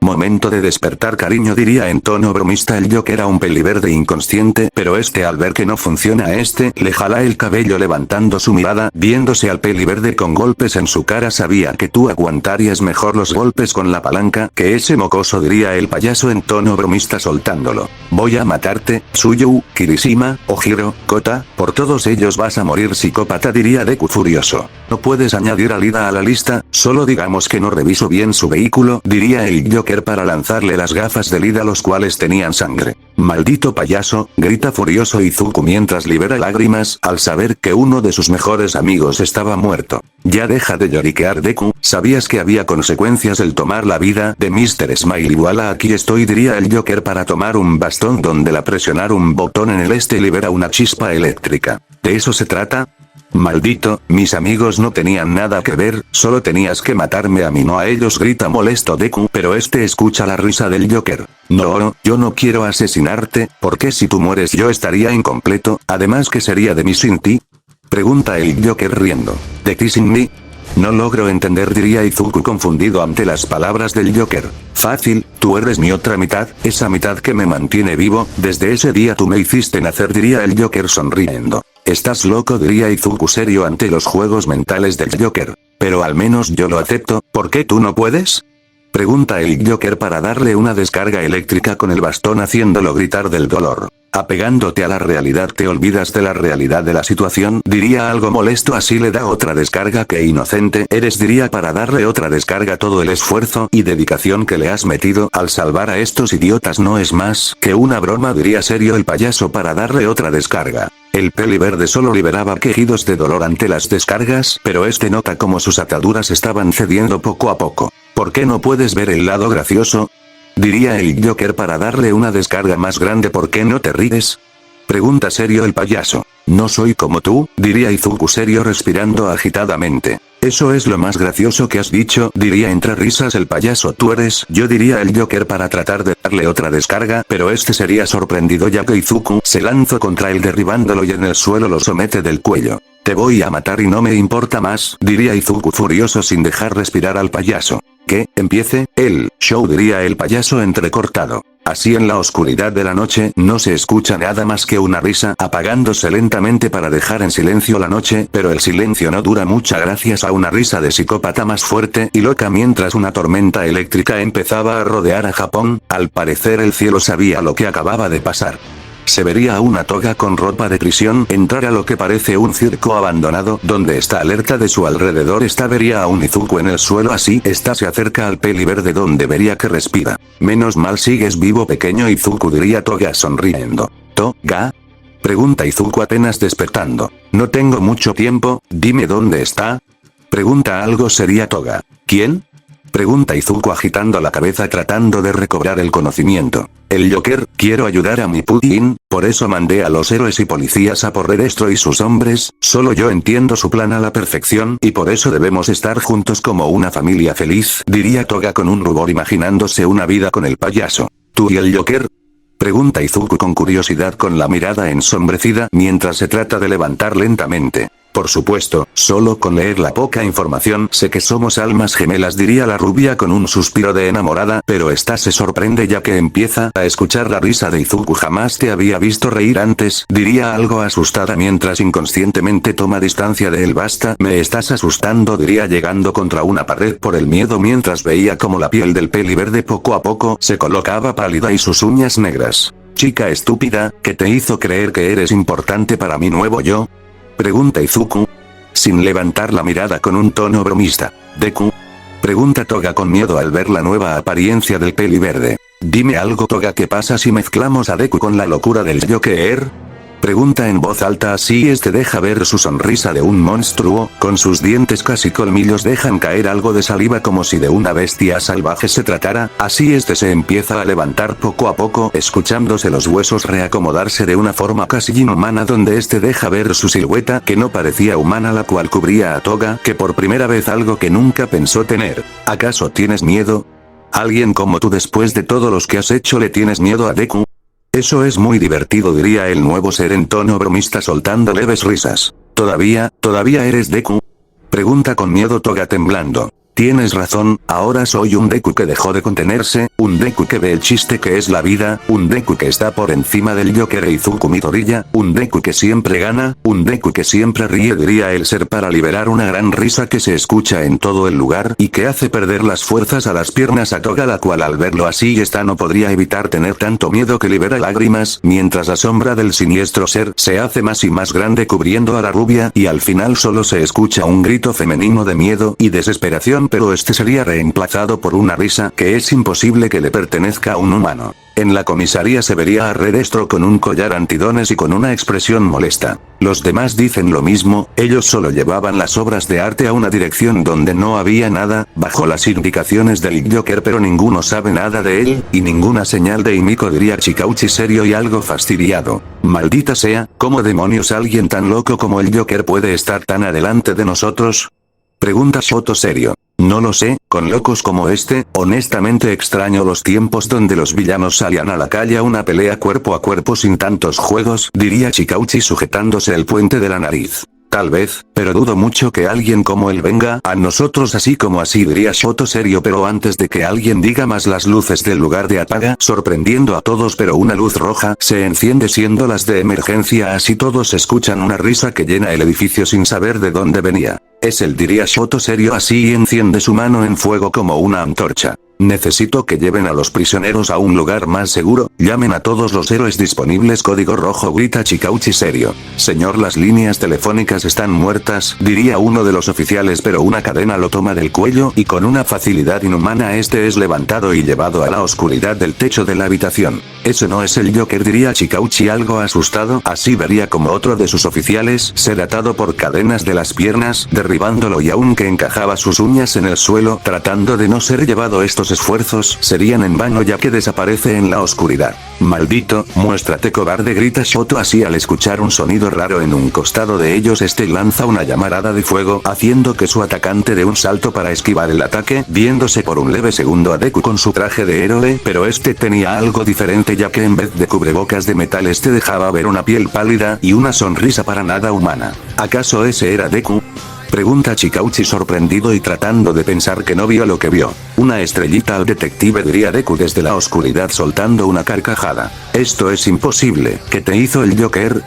Momento de despertar, cariño, diría en tono bromista el Joker a un peliverde inconsciente, pero al ver que no funciona le jala el cabello levantando su mirada, viéndose al peliverde con golpes en su cara. Sabía que tú aguantarías mejor los golpes con la palanca que ese mocoso, diría el payaso en tono bromista soltándolo. Voy a matarte, Tsuyu, Kirishima, Ojiro, Kota, por todos ellos vas a morir, psicópata, diría Deku furioso. No puedes añadir a Lida a la lista, solo digamos que no reviso bien su vehículo, diría el Joker para lanzarle las gafas de Lida, los cuales tenían sangre. Maldito payaso, grita furioso Izuku mientras libera lágrimas al saber que uno de sus mejores amigos estaba muerto. Ya deja de lloriquear, Deku, ¿sabías que había consecuencias el tomar la vida de Mr. Smiley? Voilà, aquí estoy, diría el Joker para tomar un bastón donde la presionar un botón en el libera una chispa eléctrica. ¿De eso se trata? Maldito, mis amigos no tenían nada que ver, solo tenías que matarme a mí, no a ellos, grita molesto Deku, pero escucha la risa del Joker. No, yo no quiero asesinarte, porque si tú mueres yo estaría incompleto, además ¿qué sería de mí sin ti? Pregunta el Joker riendo. ¿De ti sin mí? No logro entender, diría Izuku confundido ante las palabras del Joker. Fácil, tú eres mi otra mitad, esa mitad que me mantiene vivo, desde ese día tú me hiciste nacer, diría el Joker sonriendo. Estás loco, diría Izuku serio ante los juegos mentales del Joker. Pero al menos yo lo acepto, ¿por qué tú no puedes? Pregunta el Joker para darle una descarga eléctrica con el bastón haciéndolo gritar del dolor. Apegándote a la realidad te olvidas de la realidad de la situación, diría algo molesto. Así le da otra descarga. Qué inocente eres, diría para darle otra descarga. Todo el esfuerzo y dedicación que le has metido al salvar a estos idiotas no es más que una broma, diría serio el payaso para darle otra descarga. El peliverde solo liberaba quejidos de dolor ante las descargas, pero nota como sus ataduras estaban cediendo poco a poco. ¿Por qué no puedes ver el lado gracioso? Diría el Joker para darle una descarga más grande. ¿Por qué no te ríes? Pregunta serio el payaso. No soy como tú, diría Izuku serio respirando agitadamente. Eso es lo más gracioso que has dicho, diría entre risas el payaso. Tú eres yo, diría el Joker para tratar de darle otra descarga, pero sería sorprendido ya que Izuku se lanzó contra él derribándolo y en el suelo lo somete del cuello. Te voy a matar y no me importa más, diría Izuku furioso sin dejar respirar al payaso. Que empiece el show, diría el payaso entrecortado. Así en la oscuridad de la noche no se escucha nada más que una risa apagándose lentamente para dejar en silencio la noche, pero el silencio no dura mucho gracias a una risa de psicópata más fuerte y loca mientras una tormenta eléctrica empezaba a rodear a Japón. Al parecer el cielo sabía lo que acababa de pasar. Se vería a una Toga con ropa de prisión entrar a lo que parece un circo abandonado donde está alerta de su alrededor. Vería a un Izuku en el suelo. Así se acerca al peliverde donde vería que respira. Menos mal sigues vivo, pequeño Izuku, diría Toga sonriendo. ¿Toga? Pregunta Izuku apenas despertando. No tengo mucho tiempo, dime dónde está. Pregunta algo seria Toga. ¿Quién? Pregunta Izuku agitando la cabeza tratando de recobrar el conocimiento. El Joker, quiero ayudar a mi Putin, por eso mandé a los héroes y policías a por Redestro y sus hombres, solo yo entiendo su plan a la perfección y por eso debemos estar juntos como una familia feliz, diría Toga con un rubor imaginándose una vida con el payaso. ¿Tú y el Joker? Pregunta Izuku con curiosidad con la mirada ensombrecida mientras se trata de levantar lentamente. Por supuesto, solo con leer la poca información sé que somos almas gemelas, diría la rubia con un suspiro de enamorada, pero se sorprende ya que empieza a escuchar la risa de Izuku. Jamás te había visto reír antes, diría algo asustada mientras inconscientemente toma distancia de él. Basta, me estás asustando, diría llegando contra una pared por el miedo mientras veía como la piel del peliverde poco a poco se colocaba pálida y sus uñas negras. Chica estúpida, ¿qué te hizo creer que eres importante para mi nuevo yo? Pregunta Izuku, sin levantar la mirada con un tono bromista. Deku. Pregunta Toga con miedo al ver la nueva apariencia del peli verde. Dime algo Toga, ¿qué pasa si mezclamos a Deku con la locura del Joker? Pregunta en voz alta, así deja ver su sonrisa de un monstruo, con sus dientes casi colmillos dejan caer algo de saliva como si de una bestia salvaje se tratara, así se empieza a levantar poco a poco, escuchándose los huesos reacomodarse de una forma casi inhumana donde deja ver su silueta que no parecía humana, la cual cubría a Toga, que por primera vez algo que nunca pensó tener. ¿Acaso tienes miedo? ¿Alguien como tú después de todos los que has hecho le tienes miedo a Deku? Eso es muy divertido, diría el nuevo ser en tono bromista soltando leves risas. ¿Todavía eres Deku? Pregunta con miedo Toga temblando. Tienes razón, ahora soy un Deku que dejó de contenerse, un Deku que ve el chiste que es la vida, un Deku que está por encima del Joker e Izuku Midoriya, un Deku que siempre gana, un Deku que siempre ríe, diría el ser para liberar una gran risa que se escucha en todo el lugar y que hace perder las fuerzas a las piernas a Toga, la cual al verlo así no podría evitar tener tanto miedo que libera lágrimas, mientras la sombra del siniestro ser se hace más y más grande cubriendo a la rubia y al final solo se escucha un grito femenino de miedo y desesperación, pero sería reemplazado por una risa que es imposible que le pertenezca a un humano. En la comisaría se vería a Redestro con un collar antidones y con una expresión molesta. Los demás dicen lo mismo, ellos solo llevaban las obras de arte a una dirección donde no había nada, bajo las indicaciones del Joker, pero ninguno sabe nada de él, y ninguna señal de Himiko, diría Chikauchi serio y algo fastidiado. Maldita sea, ¿cómo demonios alguien tan loco como el Joker puede estar tan adelante de nosotros? Pregunta Shoto serio. No lo sé, con locos como honestamente extraño los tiempos donde los villanos salían a la calle a una pelea cuerpo a cuerpo sin tantos juegos, diría Chikauchi sujetándose el puente de la nariz. Tal vez, pero dudo mucho que alguien como él venga a nosotros así como así, diría Shoto serio, pero antes de que alguien diga más las luces del lugar de apaga, sorprendiendo a todos, pero una luz roja se enciende siendo las de emergencia, así todos escuchan una risa que llena el edificio sin saber de dónde venía. Es él, diría Shoto serio así y enciende su mano en fuego como una antorcha. Necesito que lleven a los prisioneros a un lugar más seguro, llamen a todos los héroes disponibles, código rojo, grita Chikauchi serio. Señor, las líneas telefónicas están muertas, diría uno de los oficiales, pero una cadena lo toma del cuello y con una facilidad inhumana es levantado y llevado a la oscuridad del techo de la habitación. Ese no es el Joker, diría Chikauchi algo asustado, así vería como otro de sus oficiales ser atado por cadenas de las piernas, derribándolo y aunque encajaba sus uñas en el suelo tratando de no ser llevado, estos esfuerzos serían en vano ya que desaparece en la oscuridad. Maldito, muéstrate cobarde, grita Shoto así al escuchar un sonido raro en un costado de ellos. Lanza una llamarada de fuego haciendo que su atacante dé un salto para esquivar el ataque, viéndose por un leve segundo a Deku con su traje de héroe, pero tenía algo diferente ya que en vez de cubrebocas de metal dejaba ver una piel pálida y una sonrisa para nada humana. ¿Acaso ese era Deku? Pregunta Chikauchi sorprendido y tratando de pensar que no vio lo que vio. Una estrellita al detective, diría Deku desde la oscuridad soltando una carcajada. Esto es imposible, ¿qué te hizo el Joker?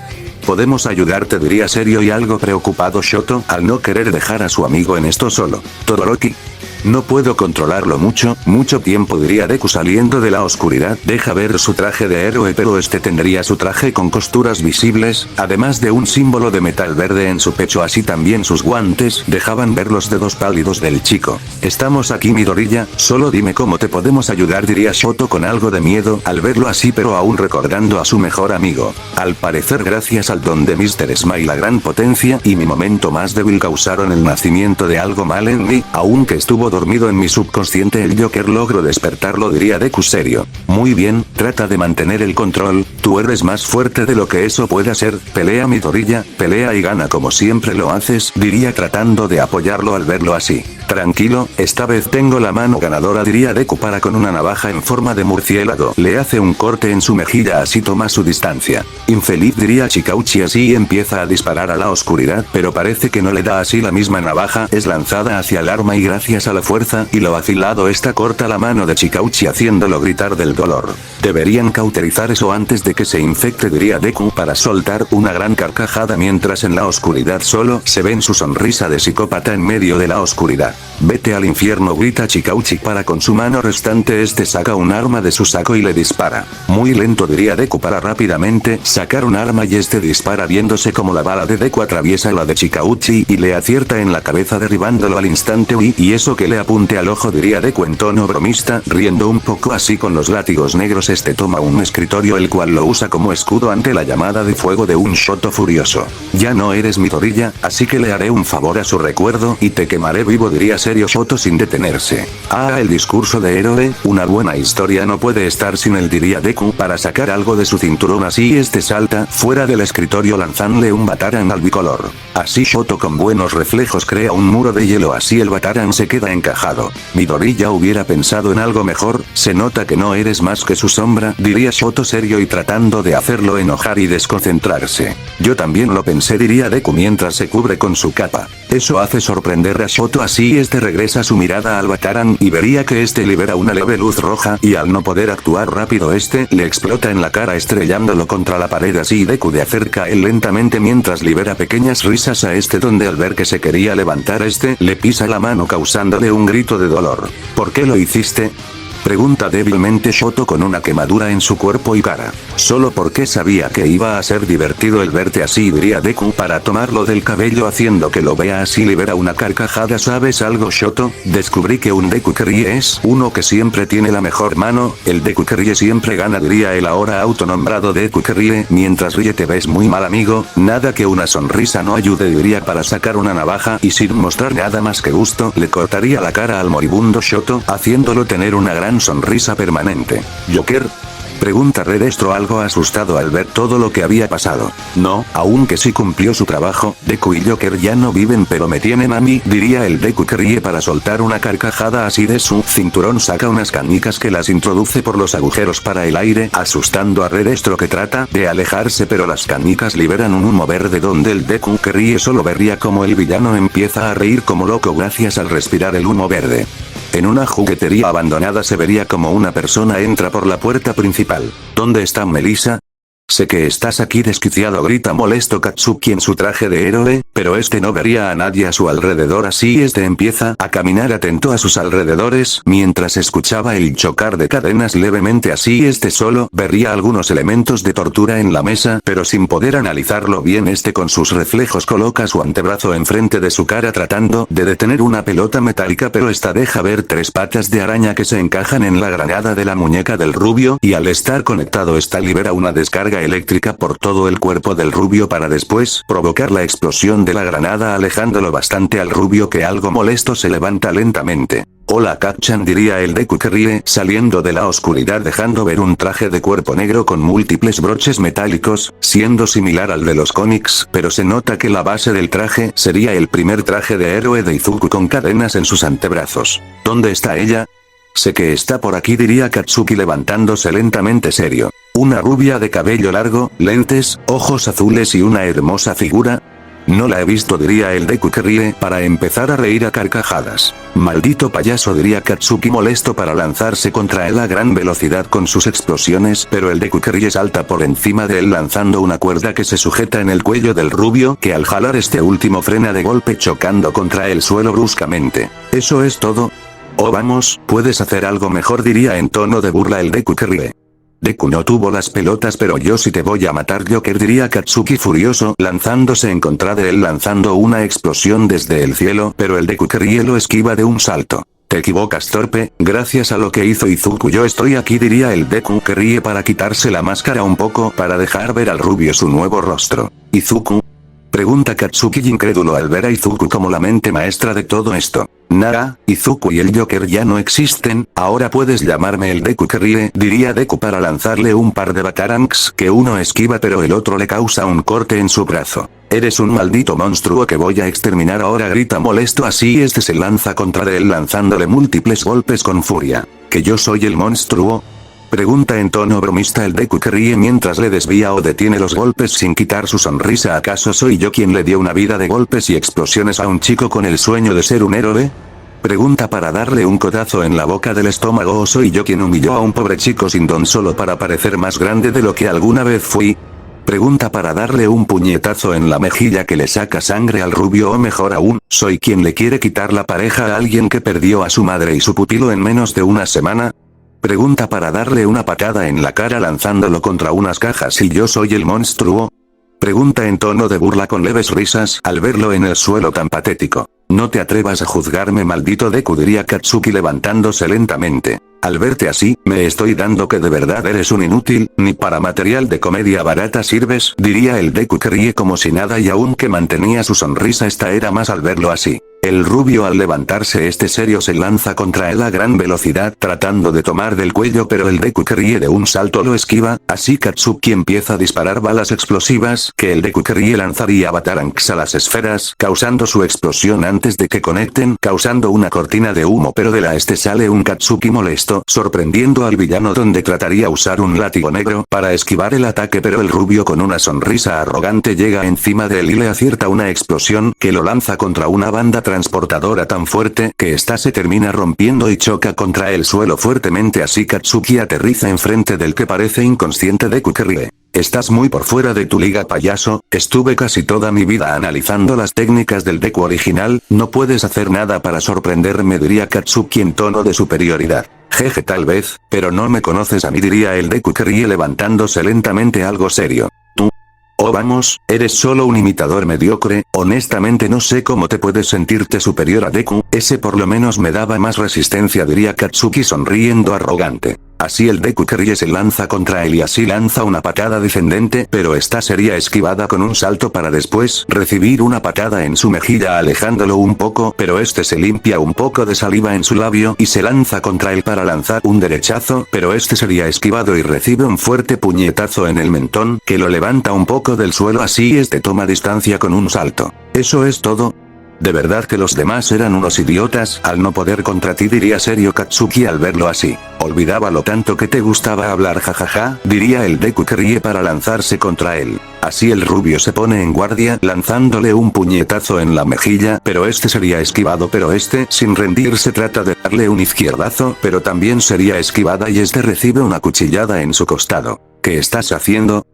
Podemos ayudarte, diría serio y algo preocupado Shoto, al no querer dejar a su amigo en esto solo. Todoroki. No puedo controlarlo mucho tiempo, diría Deku saliendo de la oscuridad. Deja ver su traje de héroe, pero tendría su traje con costuras visibles, además de un símbolo de metal verde en su pecho, así también sus guantes dejaban ver los dedos pálidos del chico. Estamos aquí, Midoriya, solo dime cómo te podemos ayudar, diría Shoto con algo de miedo al verlo así, pero aún recordando a su mejor amigo. Al parecer gracias al don de Mr. Smile, la gran potencia y mi momento más débil causaron el nacimiento de algo mal en mí, aunque estuvo dormido en mi subconsciente el Joker logró despertarlo, diría Deku serio. Muy bien, trata de mantener el control, tú eres más fuerte de lo que eso pueda ser, pelea Midoriya, pelea y gana como siempre lo haces, diría tratando de apoyarlo al verlo así. Tranquilo, esta vez tengo la mano ganadora, diría Deku para con una navaja en forma de murciélago le hace un corte en su mejilla, así toma su distancia. Infeliz, diría Chikauchi así y empieza a disparar a la oscuridad, pero parece que no le da, así la misma navaja es lanzada hacia el arma y gracias a la fuerza y lo afilado corta la mano de Chikauchi haciéndolo gritar del dolor. Deberían cauterizar eso antes de que se infecte, diría Deku para soltar una gran carcajada mientras en la oscuridad solo se ven su sonrisa de psicópata en medio de la oscuridad. Vete al infierno, grita Chikauchi. Para con su mano restante saca un arma de su saco y le dispara. Muy lento, diría Deku, para rápidamente sacar un arma, y dispara viéndose como la bala de Deku atraviesa la de Chikauchi y le acierta en la cabeza derribándolo al instante. Y eso que le apunte al ojo, diría Deku en tono bromista, riendo un poco así con los látigos negros. Toma un escritorio el cual lo usa como escudo ante la llamada de fuego de un Shoto furioso. Ya no eres mi Torilla, así que le haré un favor a su recuerdo y te quemaré vivo, diría serio Shoto sin detenerse. El discurso de héroe, una buena historia no puede estar sin él, diría Deku para sacar algo de su cinturón. Así salta fuera del escritorio lanzándole un Bataran al bicolor. Así Shoto con buenos reflejos crea un muro de hielo, así el Bataran se queda encajado. Midori ya hubiera pensado en algo mejor, se nota que no eres más que su sombra, diría Shoto serio y tratando de hacerlo enojar y desconcentrarse. Yo también lo pensé, diría Deku mientras se cubre con su capa. Eso hace sorprender a Shoto, así regresa su mirada al Bataran y vería que libera una leve luz roja y al no poder actuar rápido le explota en la cara estrellándolo contra la pared. Así Deku de acerca a él lentamente mientras libera pequeñas risas a donde al ver que se quería levantar le pisa la mano causándole un grito de dolor. ¿Por qué lo hiciste?, pregunta débilmente Shoto con una quemadura en su cuerpo y cara. Solo porque sabía que iba a ser divertido el verte así, diría Deku para tomarlo del cabello haciendo que lo vea así. Libera una carcajada. ¿Sabes algo, Shoto? Descubrí que un Deku que ríe es uno que siempre tiene la mejor mano. El Deku que ríe siempre gana, diría el ahora autonombrado Deku que ríe. Mientras ríe te ves muy mal, amigo. Nada que una sonrisa no ayude, diría para sacar una navaja y sin mostrar nada más que gusto le cortaría la cara al moribundo Shoto haciéndolo tener una gran sonrisa permanente. ¿Joker?, pregunta Redestro algo asustado al ver todo lo que había pasado. No, aunque sí cumplió su trabajo. Deku y Joker ya no viven, pero me tienen a mí, diría el Deku que ríe para soltar una carcajada. Así de su cinturón saca unas canicas que las introduce por los agujeros para el aire, asustando a Redestro que trata de alejarse, pero las canicas liberan un humo verde donde el Deku que ríe solo vería como el villano empieza a reír como loco gracias al respirar el humo verde. En una juguetería abandonada se vería como una persona entra por la puerta principal. ¿Dónde está Melissa? Sé que estás aquí, desquiciado, grita molesto Katsuki en su traje de héroe, pero no vería a nadie a su alrededor. Así empieza a caminar atento a sus alrededores mientras escuchaba el chocar de cadenas levemente. Así solo vería algunos elementos de tortura en la mesa, pero sin poder analizarlo bien. Con sus reflejos coloca su antebrazo enfrente de su cara tratando de detener una pelota metálica, pero deja ver 3 patas de araña que se encajan en la granada de la muñeca del rubio, y al estar conectado libera una descarga eléctrica por todo el cuerpo del rubio para después provocar la explosión de la granada alejándolo bastante al rubio, que algo molesto se levanta lentamente. Hola Kat-chan, diría el Deku que ríe saliendo de la oscuridad dejando ver un traje de cuerpo negro con múltiples broches metálicos, siendo similar al de los cómics, pero se nota que la base del traje sería el primer traje de héroe de Izuku con cadenas en sus antebrazos. ¿Dónde está ella? Sé que está por aquí, diría Katsuki levantándose lentamente serio. Una rubia de cabello largo, lentes, ojos azules y una hermosa figura. No la he visto, diría el Deku que ríe para empezar a reír a carcajadas. Maldito payaso, diría Katsuki molesto para lanzarse contra él a gran velocidad con sus explosiones, pero el Deku que ríe salta por encima de él lanzando una cuerda que se sujeta en el cuello del rubio, que al jalar último frena de golpe chocando contra el suelo bruscamente. ¿Eso es todo? Oh vamos, puedes hacer algo mejor, diría en tono de burla el Deku que ríe. Deku no tuvo las pelotas, pero yo sí te voy a matar, Joker, diría Katsuki furioso lanzándose en contra de él lanzando una explosión desde el cielo, pero el Deku que ríe lo esquiva de un salto. Te equivocas, torpe, gracias a lo que hizo Izuku yo estoy aquí, diría el Deku que ríe para quitarse la máscara un poco para dejar ver al rubio su nuevo rostro. ¿Izuku?, pregunta Katsuki incrédulo al ver a Izuku como la mente maestra de todo esto. Nada, Izuku y el Joker ya no existen, ahora puedes llamarme el Deku que ríe, diría Deku para lanzarle un par de batarangs que uno esquiva pero el otro le causa un corte en su brazo. Eres un maldito monstruo que voy a exterminar ahora, grita molesto. Así se lanza contra él lanzándole múltiples golpes con furia. ¿Que yo soy el monstruo?, pregunta en tono bromista el Deku que ríe mientras le desvía o detiene los golpes sin quitar su sonrisa. ¿Acaso soy yo quien le dio una vida de golpes y explosiones a un chico con el sueño de ser un héroe? Pregunta para darle un codazo en la boca del estómago. ¿O soy yo quien humilló a un pobre chico sin don solo para parecer más grande de lo que alguna vez fui? Pregunta para darle un puñetazo en la mejilla que le saca sangre al rubio o mejor aún, soy quien le quiere quitar la pareja a alguien que perdió a su madre y su pupilo en menos de una semana. Pregunta para darle una patada en la cara lanzándolo contra unas cajas y yo soy el monstruo. Pregunta en tono de burla con leves risas al verlo en el suelo tan patético. No te atrevas a juzgarme maldito Deku, diría Katsuki levantándose lentamente. Al verte así, me estoy dando que de verdad eres un inútil, ni para material de comedia barata sirves, diría el Deku que ríe como si nada y aunque mantenía su sonrisa esta era más al verlo así. El rubio al levantarse serio se lanza contra él a gran velocidad tratando de tomar del cuello pero el Deku que ríe de un salto lo esquiva, así Katsuki empieza a disparar balas explosivas que el Deku que ríe lanzaría batarangs a las esferas causando su explosión antes de que conecten causando una cortina de humo pero de la sale un Katsuki molesto sorprendiendo al villano donde trataría usar un látigo negro para esquivar el ataque pero el rubio con una sonrisa arrogante llega encima de él y le acierta una explosión que lo lanza contra una banda transportadora tan fuerte que ésta se termina rompiendo y choca contra el suelo fuertemente así Katsuki aterriza enfrente del que parece inconsciente Deku que ríe. Estás muy por fuera de tu liga payaso, estuve casi toda mi vida analizando las técnicas del Deku original, no puedes hacer nada para sorprenderme diría Katsuki en tono de superioridad. Jeje tal vez, pero no me conoces a mí diría el Deku que ríe levantándose lentamente algo serio. Oh vamos, eres solo un imitador mediocre, honestamente no sé cómo te puedes sentirte superior a Deku, ese por lo menos me daba más resistencia diría Katsuki sonriendo arrogante. Así el Deku que ríe se lanza contra él y así lanza una patada descendente pero esta sería esquivada con un salto para después recibir una patada en su mejilla alejándolo un poco pero se limpia un poco de saliva en su labio y se lanza contra él para lanzar un derechazo pero sería esquivado y recibe un fuerte puñetazo en el mentón que lo levanta un poco del suelo así toma distancia con un salto. ¿Eso es todo? De verdad que los demás eran unos idiotas al no poder contra ti diría serio Katsuki al verlo así. Olvidaba lo tanto que te gustaba hablar jajaja, diría el Deku que ríe para lanzarse contra él. Así el rubio se pone en guardia lanzándole un puñetazo en la mejilla pero sería esquivado pero sin rendirse trata de darle un izquierdazo pero también sería esquivada y recibe una cuchillada en su costado. ¿Qué estás haciendo?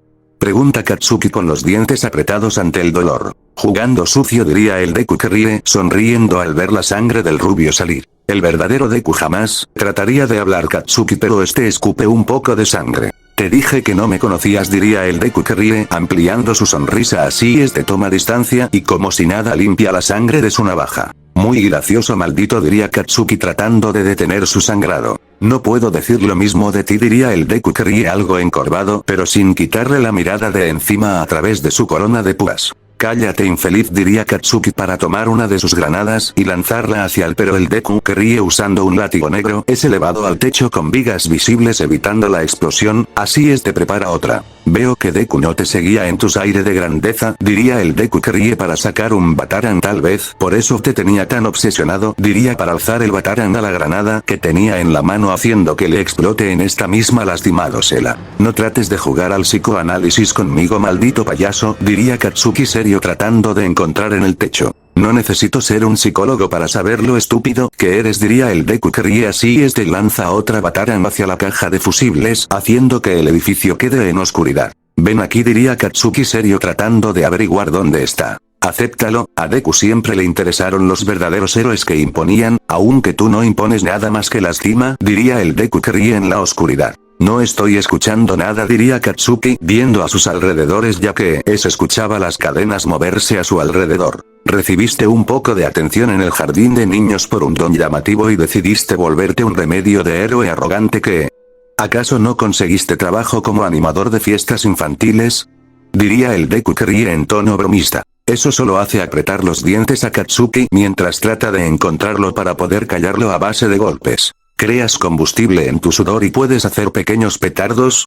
Pregunta Katsuki con los dientes apretados ante el dolor. Jugando sucio diría el Deku que ríe sonriendo al ver la sangre del rubio salir. El verdadero Deku jamás trataría de hablar Katsuki pero escupe un poco de sangre. Te dije que no me conocías diría el Deku que ríe ampliando su sonrisa así toma distancia y como si nada limpia la sangre de su navaja. Muy gracioso maldito diría Katsuki tratando de detener su sangrado. No puedo decir lo mismo de ti diría el Deku que ríe algo encorvado pero sin quitarle la mirada de encima a través de su corona de púas. Cállate infeliz diría Katsuki para tomar una de sus granadas y lanzarla hacia él pero el Deku que ríe usando un látigo negro elevado al techo con vigas visibles evitando la explosión, así te prepara otra. Veo que Deku no te seguía en tus aires de grandeza, diría el Deku que ríe para sacar un Bataran tal vez por eso te tenía tan obsesionado diría para alzar el Bataran a la granada que tenía en la mano haciendo que le explote en esta misma lastimádosela. No trates de jugar al psicoanálisis conmigo maldito payaso, diría Katsuki serio tratando de encontrar en el techo. No necesito ser un psicólogo para saber lo estúpido que eres diría el Deku que ríe así lanza otra Bataran hacia la caja de fusibles haciendo que el edificio quede en oscuridad. Ven aquí diría Katsuki serio tratando de averiguar dónde está. Acéptalo, a Deku siempre le interesaron los verdaderos héroes que imponían, aunque tú no impones nada más que lastima, diría el Deku que ríe en la oscuridad. No estoy escuchando nada diría Katsuki viendo a sus alrededores ya que escuchaba las cadenas moverse a su alrededor. Recibiste un poco de atención en el jardín de niños por un don llamativo y decidiste volverte un remedio de héroe arrogante que... ¿Acaso no conseguiste trabajo como animador de fiestas infantiles? Diría el Deku que ríe en tono bromista. Eso solo hace apretar los dientes a Katsuki mientras trata de encontrarlo para poder callarlo a base de golpes. ¿Creas combustible en tu sudor y puedes hacer pequeños petardos?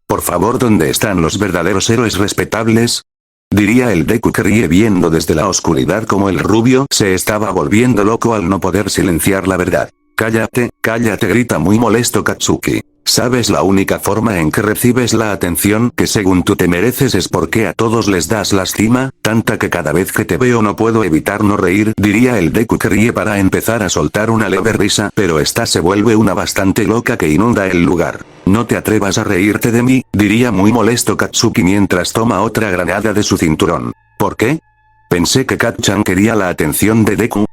Por favor, ¿dónde están los verdaderos héroes respetables? Diría el Deku que ríe viendo desde la oscuridad como el rubio se estaba volviendo loco al no poder silenciar la verdad. Cállate, cállate grita muy molesto Katsuki. Sabes, la única forma en que recibes la atención que según tú te mereces es porque a todos les das lástima, tanta que cada vez que te veo no puedo evitar no reír, diría el Deku, que ríe para empezar a soltar una leve risa, pero esta se vuelve una bastante loca que inunda el lugar. No te atrevas a reírte de mí, diría muy molesto Katsuki mientras toma otra granada de su cinturón. ¿Por qué? Pensé que Kat-chan quería la atención de Deku.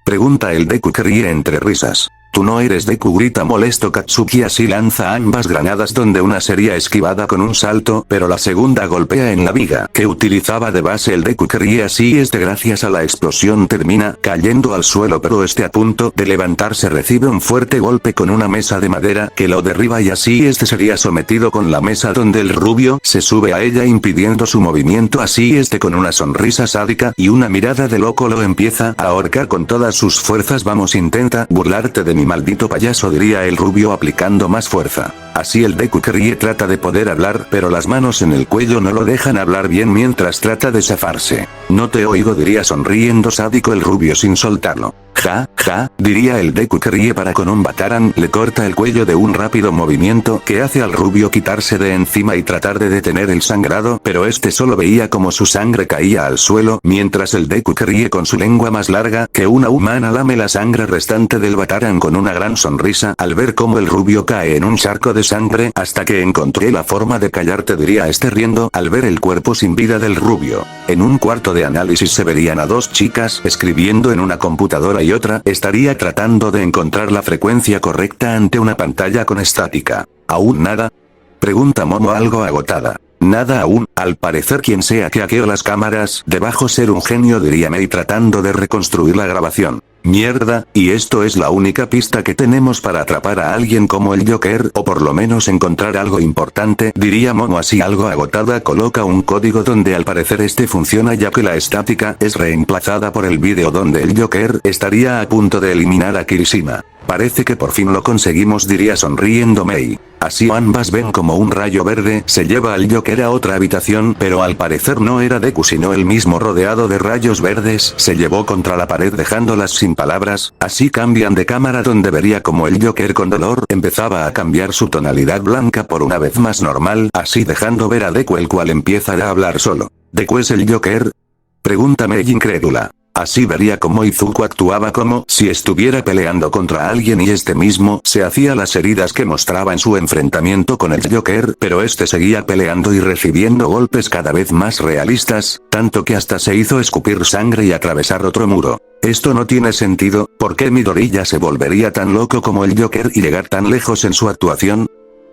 Pregunta el Deku, que ríe entre risas. Tú no eres Deku, grita molesto Katsuki, así lanza ambas granadas donde una sería esquivada con un salto, pero la segunda golpea en la viga que utilizaba de base el Deku, que ríe, así gracias a la explosión termina cayendo al suelo, pero a punto de levantarse recibe un fuerte golpe con una mesa de madera que lo derriba y así sería sometido con la mesa donde el rubio se sube a ella impidiendo su movimiento, así con una sonrisa sádica y una mirada de loco lo empieza a ahorcar con todas sus fuerzas. Vamos, intenta burlarte de mí, maldito payaso, diría el rubio aplicando más fuerza. Así el Deku, que ríe, trata de poder hablar, pero las manos en el cuello no lo dejan hablar bien mientras trata de zafarse. No te oigo, diría sonriendo sádico el rubio sin soltarlo. Ja, ja, diría el Deku, que ríe para con un Bataran le corta el cuello de un rápido movimiento que hace al rubio quitarse de encima y tratar de detener el sangrado, pero solo veía como su sangre caía al suelo mientras el Deku, que ríe con su lengua más larga que una humana lame la sangre restante del Bataran con una gran sonrisa al ver cómo el rubio cae en un charco de sangre. Hasta que encontré la forma de callarte, diría riendo al ver el cuerpo sin vida del rubio. En un cuarto de análisis se verían a dos chicas escribiendo en una computadora y otra estaría tratando de encontrar la frecuencia correcta ante una pantalla con estática. ¿Aún nada? Pregunta Momo algo agotada. Nada aún, al parecer quien sea que hackeó las cámaras debajo ser un genio, diría Mei tratando de reconstruir la grabación. Mierda, y esto es la única pista que tenemos para atrapar a alguien como el Joker, o por lo menos encontrar algo importante, diría Momo así algo agotada. Coloca un código donde al parecer funciona, ya que la estática es reemplazada por el vídeo donde el Joker estaría a punto de eliminar a Kirishima. Parece que por fin lo conseguimos, diría sonriendo Mei. Así ambas ven como un rayo verde se lleva al Joker a otra habitación, pero al parecer no era Deku sino el mismo rodeado de rayos verdes, se llevó contra la pared dejándolas sin palabras. Así cambian de cámara donde vería como el Joker con dolor empezaba a cambiar su tonalidad blanca por una vez más normal, así dejando ver a Deku, el cual empieza a hablar solo. ¿Deku es el Joker? Pregunta Mei incrédula. Así vería como Izuku actuaba como si estuviera peleando contra alguien y mismo se hacía las heridas que mostraba en su enfrentamiento con el Joker, pero seguía peleando y recibiendo golpes cada vez más realistas, tanto que hasta se hizo escupir sangre y atravesar otro muro. Esto no tiene sentido, ¿por qué Midoriya se volvería tan loco como el Joker y llegar tan lejos en su actuación?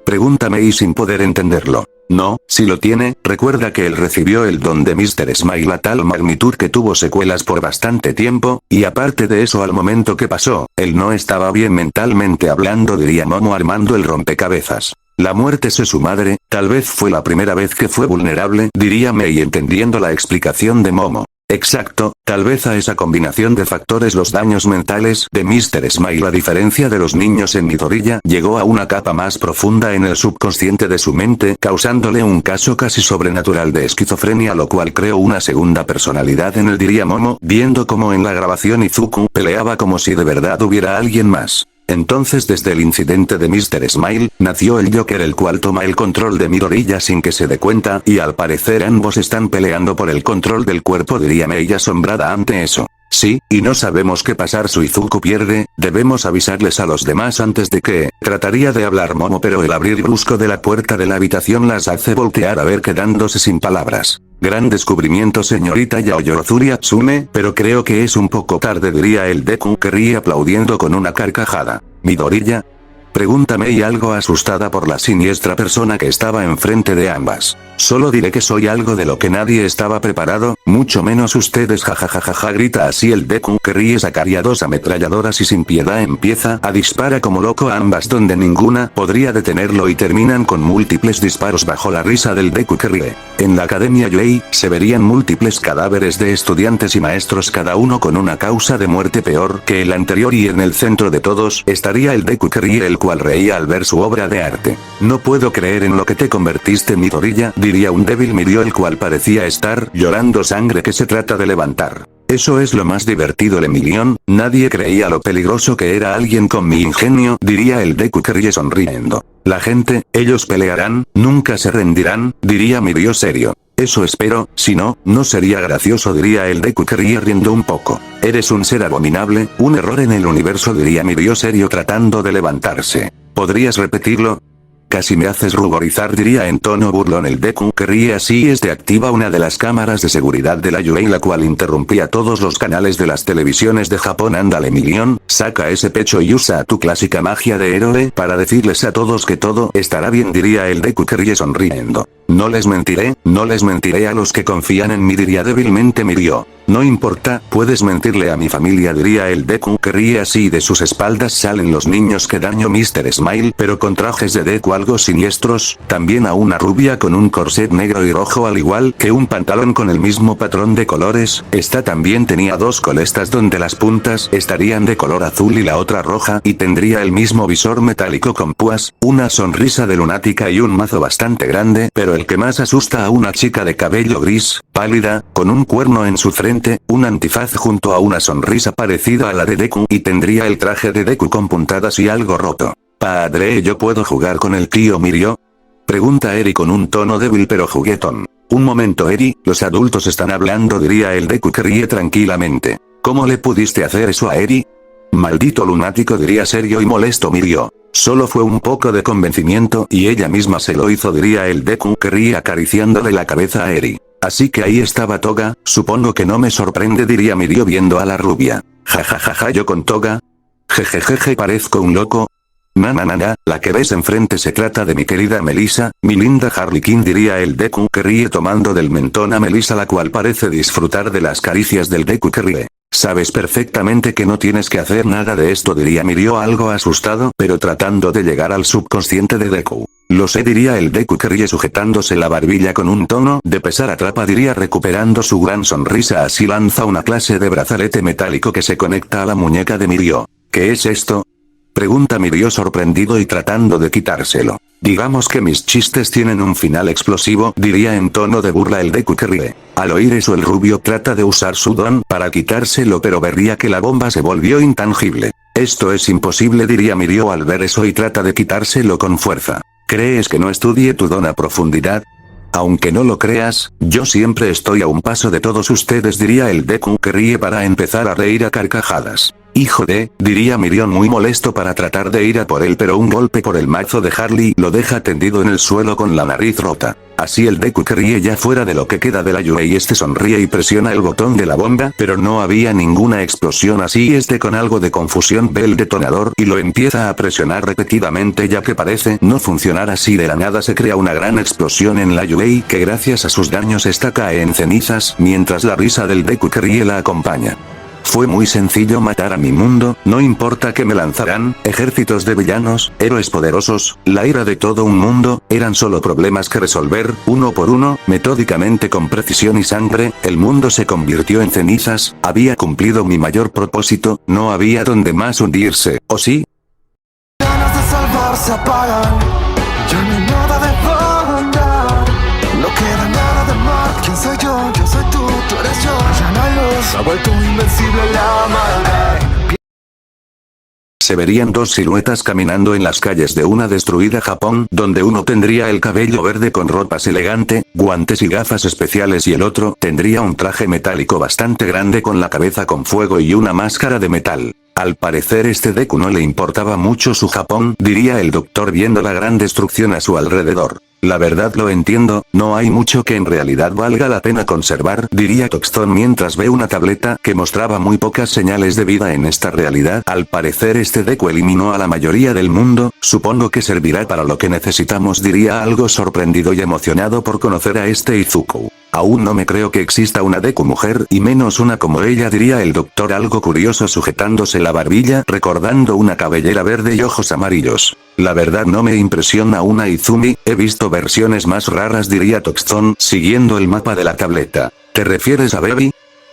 Pregunta Mei sin poder entenderlo. No, si lo tiene, recuerda que él recibió el don de Mr. Smile a tal magnitud que tuvo secuelas por bastante tiempo, y aparte de eso al momento que pasó, él no estaba bien mentalmente hablando, diría Momo armando el rompecabezas. La muerte es su madre, tal vez fue la primera vez que fue vulnerable, diría Mei entendiendo la explicación de Momo. Exacto, tal vez a esa combinación de factores los daños mentales de Mr. Smile a diferencia de los niños en Midoriya llegó a una capa más profunda en el subconsciente de su mente causándole un caso casi sobrenatural de esquizofrenia, lo cual creó una segunda personalidad en él, diría Momo viendo como en la grabación Izuku peleaba como si de verdad hubiera alguien más. Entonces desde el incidente de Mr. Smile, nació el Joker, el cual toma el control de Midoriya sin que se dé cuenta y al parecer ambos están peleando por el control del cuerpo, diría Mei asombrada ante eso. Sí, y no sabemos qué pasar si Izuku pierde, debemos avisarles a los demás antes de que, trataría de hablar Momo pero el abrir brusco de la puerta de la habitación las hace voltear a ver quedándose sin palabras. Gran descubrimiento señorita Yaoyorotsuri Atsume, pero creo que es un poco tarde, diría el Deku, que ríe aplaudiendo con una carcajada. ¿Midoriya? Pregunta Mei algo asustada por la siniestra persona que estaba enfrente de ambas. Solo diré que soy algo de lo que nadie estaba preparado, mucho menos ustedes, jajajaja, grita así el Deku, que ríe, sacaría dos ametralladoras y sin piedad empieza a disparar como loco a ambas donde ninguna podría detenerlo y terminan con múltiples disparos bajo la risa del Deku, que ríe. En la Academia Yui, se verían múltiples cadáveres de estudiantes y maestros, cada uno con una causa de muerte peor que el anterior, y en el centro de todos estaría el Deku, que ríe, el cual reía al ver su obra de arte. No puedo creer en lo que te convertiste, Midoriya, diría un débil Mirio, el cual parecía estar llorando sangre que se trata de levantar. Eso es lo más divertido, Emilion, nadie creía lo peligroso que era alguien con mi ingenio, diría el Deku, que ríe sonriendo. La gente, ellos pelearán, nunca se rendirán, diría Mirio serio. Eso espero, si no, no sería gracioso, diría el Deku que ríe riendo un poco. Eres un ser abominable, un error en el universo, diría Mirio serio tratando de levantarse. ¿Podrías repetirlo? Casi me haces ruborizar, diría en tono burlón el Deku que ríe así. Activa una de las cámaras de seguridad de la Yuei, la cual interrumpía todos los canales de las televisiones de Japón. Ándale Million, saca ese pecho y usa tu clásica magia de héroe para decirles a todos que todo estará bien, diría el Deku que ríe sonriendo. No les mentiré a los que confían en mí, diría débilmente Mirio. No importa, puedes mentirle a mi familia, diría el Deku que ríe así. De sus espaldas salen los niños que dañó Mr. Smile, pero con trajes de Deku algo siniestros, también a una rubia con un corset negro y rojo al igual que un pantalón con el mismo patrón de colores. Esta también tenía dos colestas donde las puntas estarían de color azul y la otra roja, y tendría el mismo visor metálico con púas, una sonrisa de lunática y un mazo bastante grande, pero el que más asusta a una chica de cabello gris, pálida, con un cuerno en su frente, un antifaz junto a una sonrisa parecida a la de Deku, y tendría el traje de Deku con puntadas y algo roto. Padre, ¿yo puedo jugar con el tío Mirio? Pregunta Eri con un tono débil pero juguetón. Un momento Eri, los adultos están hablando, diría el Deku que ríe tranquilamente. ¿Cómo le pudiste hacer eso a Eri? Maldito lunático, diría serio y molesto Mirio. Solo fue un poco de convencimiento y ella misma se lo hizo, diría el Deku que ríe acariciándole la cabeza a Eri. Así que ahí estaba Toga, supongo que no me sorprende, diría Mirio viendo a la rubia. Jajajaja, yo con Toga. Jejejeje, parezco un loco. Na, la que ves enfrente se trata de mi querida Melissa, mi linda Harley Quinn, diría el Deku que ríe tomando del mentón a Melissa, la cual parece disfrutar de las caricias del Deku que ríe. Sabes perfectamente que no tienes que hacer nada de esto, diría Mirio algo asustado pero tratando de llegar al subconsciente de Deku. Lo sé, diría el Deku que ríe sujetándose la barbilla con un tono de pesar atrapa, diría recuperando su gran sonrisa. Así lanza una clase de brazalete metálico que se conecta a la muñeca de Mirio. ¿Qué es esto? Pregunta Mirio sorprendido y tratando de quitárselo. Digamos que mis chistes tienen un final explosivo, diría en tono de burla el Deku que ríe. Al oír eso el rubio trata de usar su don para quitárselo pero vería que la bomba se volvió intangible. Esto es imposible, diría Mirio al ver eso y trata de quitárselo con fuerza. ¿Crees que no estudie tu don a profundidad? Aunque no lo creas, yo siempre estoy a un paso de todos ustedes, diría el Deku que ríe para empezar a reír a carcajadas. Hijo de, diría Mirio muy molesto para tratar de ir a por él, pero un golpe por el mazo de Harley lo deja tendido en el suelo con la nariz rota. Así el Deku que ríe ya fuera de lo que queda de la Yuei sonríe y presiona el botón de la bomba, pero no había ninguna explosión, así con algo de confusión ve el detonador y lo empieza a presionar repetidamente ya que parece no funcionar. Así de la nada se crea una gran explosión en la Yuei que gracias a sus daños cae en cenizas mientras la risa del Deku que ríe la acompaña. Fue muy sencillo matar a mi mundo, no importa que me lanzaran, ejércitos de villanos, héroes poderosos, la ira de todo un mundo, eran solo problemas que resolver, uno por uno, metódicamente con precisión y sangre, el mundo se convirtió en cenizas, había cumplido mi mayor propósito, no había donde más hundirse, ¿o sí? Ganas de salvarse apagan, ya no hay nada de andar, no queda nada de mar. ¿Quién soy yo? Yo soy tú eres yo. Ya no hay luz, ha vuelto invencible la maldad. Se verían dos siluetas caminando en las calles de una destruida Japón, donde uno tendría el cabello verde con ropas elegante, guantes y gafas especiales y el otro tendría un traje metálico bastante grande con la cabeza con fuego y una máscara de metal. Al parecer Deku no le importaba mucho su Japón, diría el doctor viendo la gran destrucción a su alrededor. La verdad lo entiendo, no hay mucho que en realidad valga la pena conservar, diría Toxton mientras ve una tableta que mostraba muy pocas señales de vida en esta realidad. Al parecer Deku eliminó a la mayoría del mundo, supongo que servirá para lo que necesitamos, diría algo sorprendido y emocionado por conocer a Izuku. Aún no me creo que exista una Deku mujer y menos una como ella, diría el doctor algo curioso sujetándose la barbilla recordando una cabellera verde y ojos amarillos. La verdad no me impresiona una Izumi, he visto versiones más raras, diría Toxton siguiendo el mapa de la tableta. ¿Te refieres a Baby?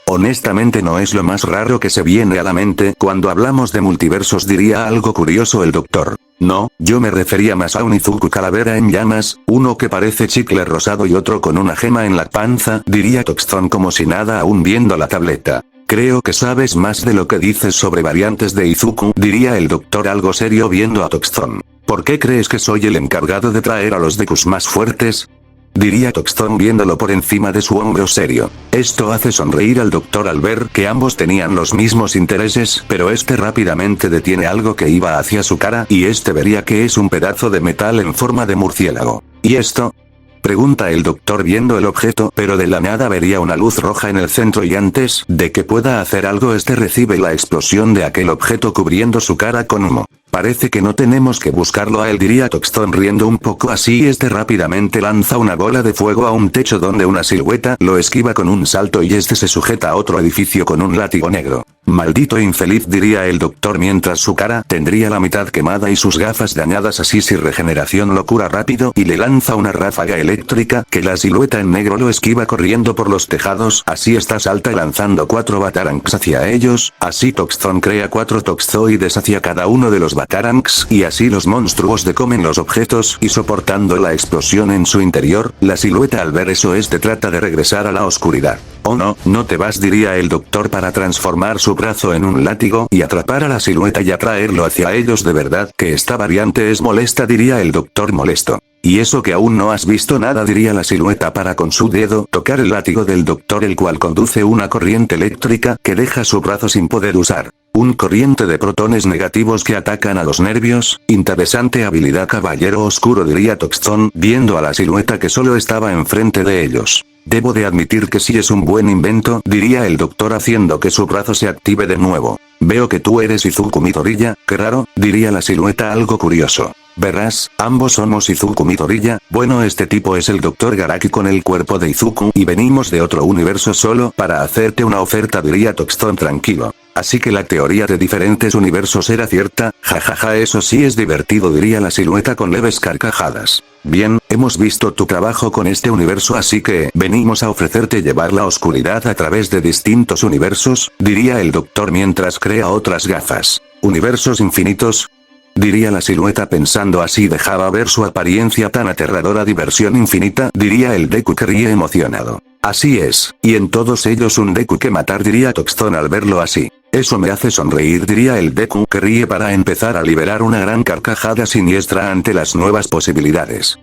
Honestamente no es lo más raro que se viene a la mente cuando hablamos de multiversos, diría algo curioso el doctor. No, yo me refería más a un Izuku calavera en llamas, uno que parece chicle rosado y otro con una gema en la panza, diría Toxton como si nada aún viendo la tableta. Creo que sabes más de lo que dices sobre variantes de Izuku, diría el doctor algo serio viendo a Toxton. ¿Por qué crees que soy el encargado de traer a los Dekus más fuertes? Diría Toxton viéndolo por encima de su hombro serio. Esto hace sonreír al doctor al ver que ambos tenían los mismos intereses, pero este rápidamente detiene algo que iba hacia su cara y este vería que es un pedazo de metal en forma de murciélago. ¿Y esto? Pregunta el doctor viendo el objeto, pero de la nada vería una luz roja en el centro y antes de que pueda hacer algo recibe la explosión de aquel objeto cubriendo su cara con humo. Parece que no tenemos que buscarlo a él, diría Toxton riendo un poco así. Rápidamente lanza una bola de fuego a un techo donde una silueta lo esquiva con un salto y se sujeta a otro edificio con un látigo negro. Maldito infeliz, diría el doctor mientras su cara tendría la mitad quemada y sus gafas dañadas. Así si regeneración lo cura rápido y le lanza una ráfaga eléctrica que la silueta en negro lo esquiva corriendo por los tejados. Así salta lanzando 4 Batarangs hacia ellos. Así Toxton crea 4 toxoides hacia cada uno de los Batarangs y así los monstruos decomen los objetos y soportando la explosión en su interior. La silueta al ver eso trata de regresar a la oscuridad. Oh no, no te vas, diría el doctor para transformar su brazo en un látigo y atrapar a la silueta y atraerlo hacia ellos. De verdad que esta variante es molesta, diría el doctor molesto. Y eso que aún no has visto nada, diría la silueta para con su dedo tocar el látigo del doctor, el cual conduce una corriente eléctrica que deja su brazo sin poder usar. Un corriente de protones negativos que atacan a los nervios. Interesante habilidad, caballero oscuro, diría Toxton viendo a la silueta que solo estaba enfrente de ellos. Debo de admitir que sí es un buen invento, diría el doctor haciendo que su brazo se active de nuevo. Veo que tú eres Izuku Midoriya, qué raro, diría la silueta algo curioso. Verás, ambos somos Izuku Midoriya. Bueno, este tipo es el Dr. Garaki con el cuerpo de Izuku y venimos de otro universo solo para hacerte una oferta, diría Toxton tranquilo. Así que la teoría de diferentes universos era cierta, jajaja, eso sí es divertido, diría la silueta con leves carcajadas. Bien, hemos visto tu trabajo con este universo, así que venimos a ofrecerte llevar la oscuridad a través de distintos universos, diría el doctor mientras crea otras gafas. ¿Universos infinitos? Diría la silueta pensando así dejaba ver su apariencia tan aterradora. Diversión infinita, diría el Deku que ríe emocionado. Así es, y en todos ellos un Deku que matar, diría Toxton al verlo así. Eso me hace sonreír, diría el Deku que ríe para empezar a liberar una gran carcajada siniestra ante las nuevas posibilidades.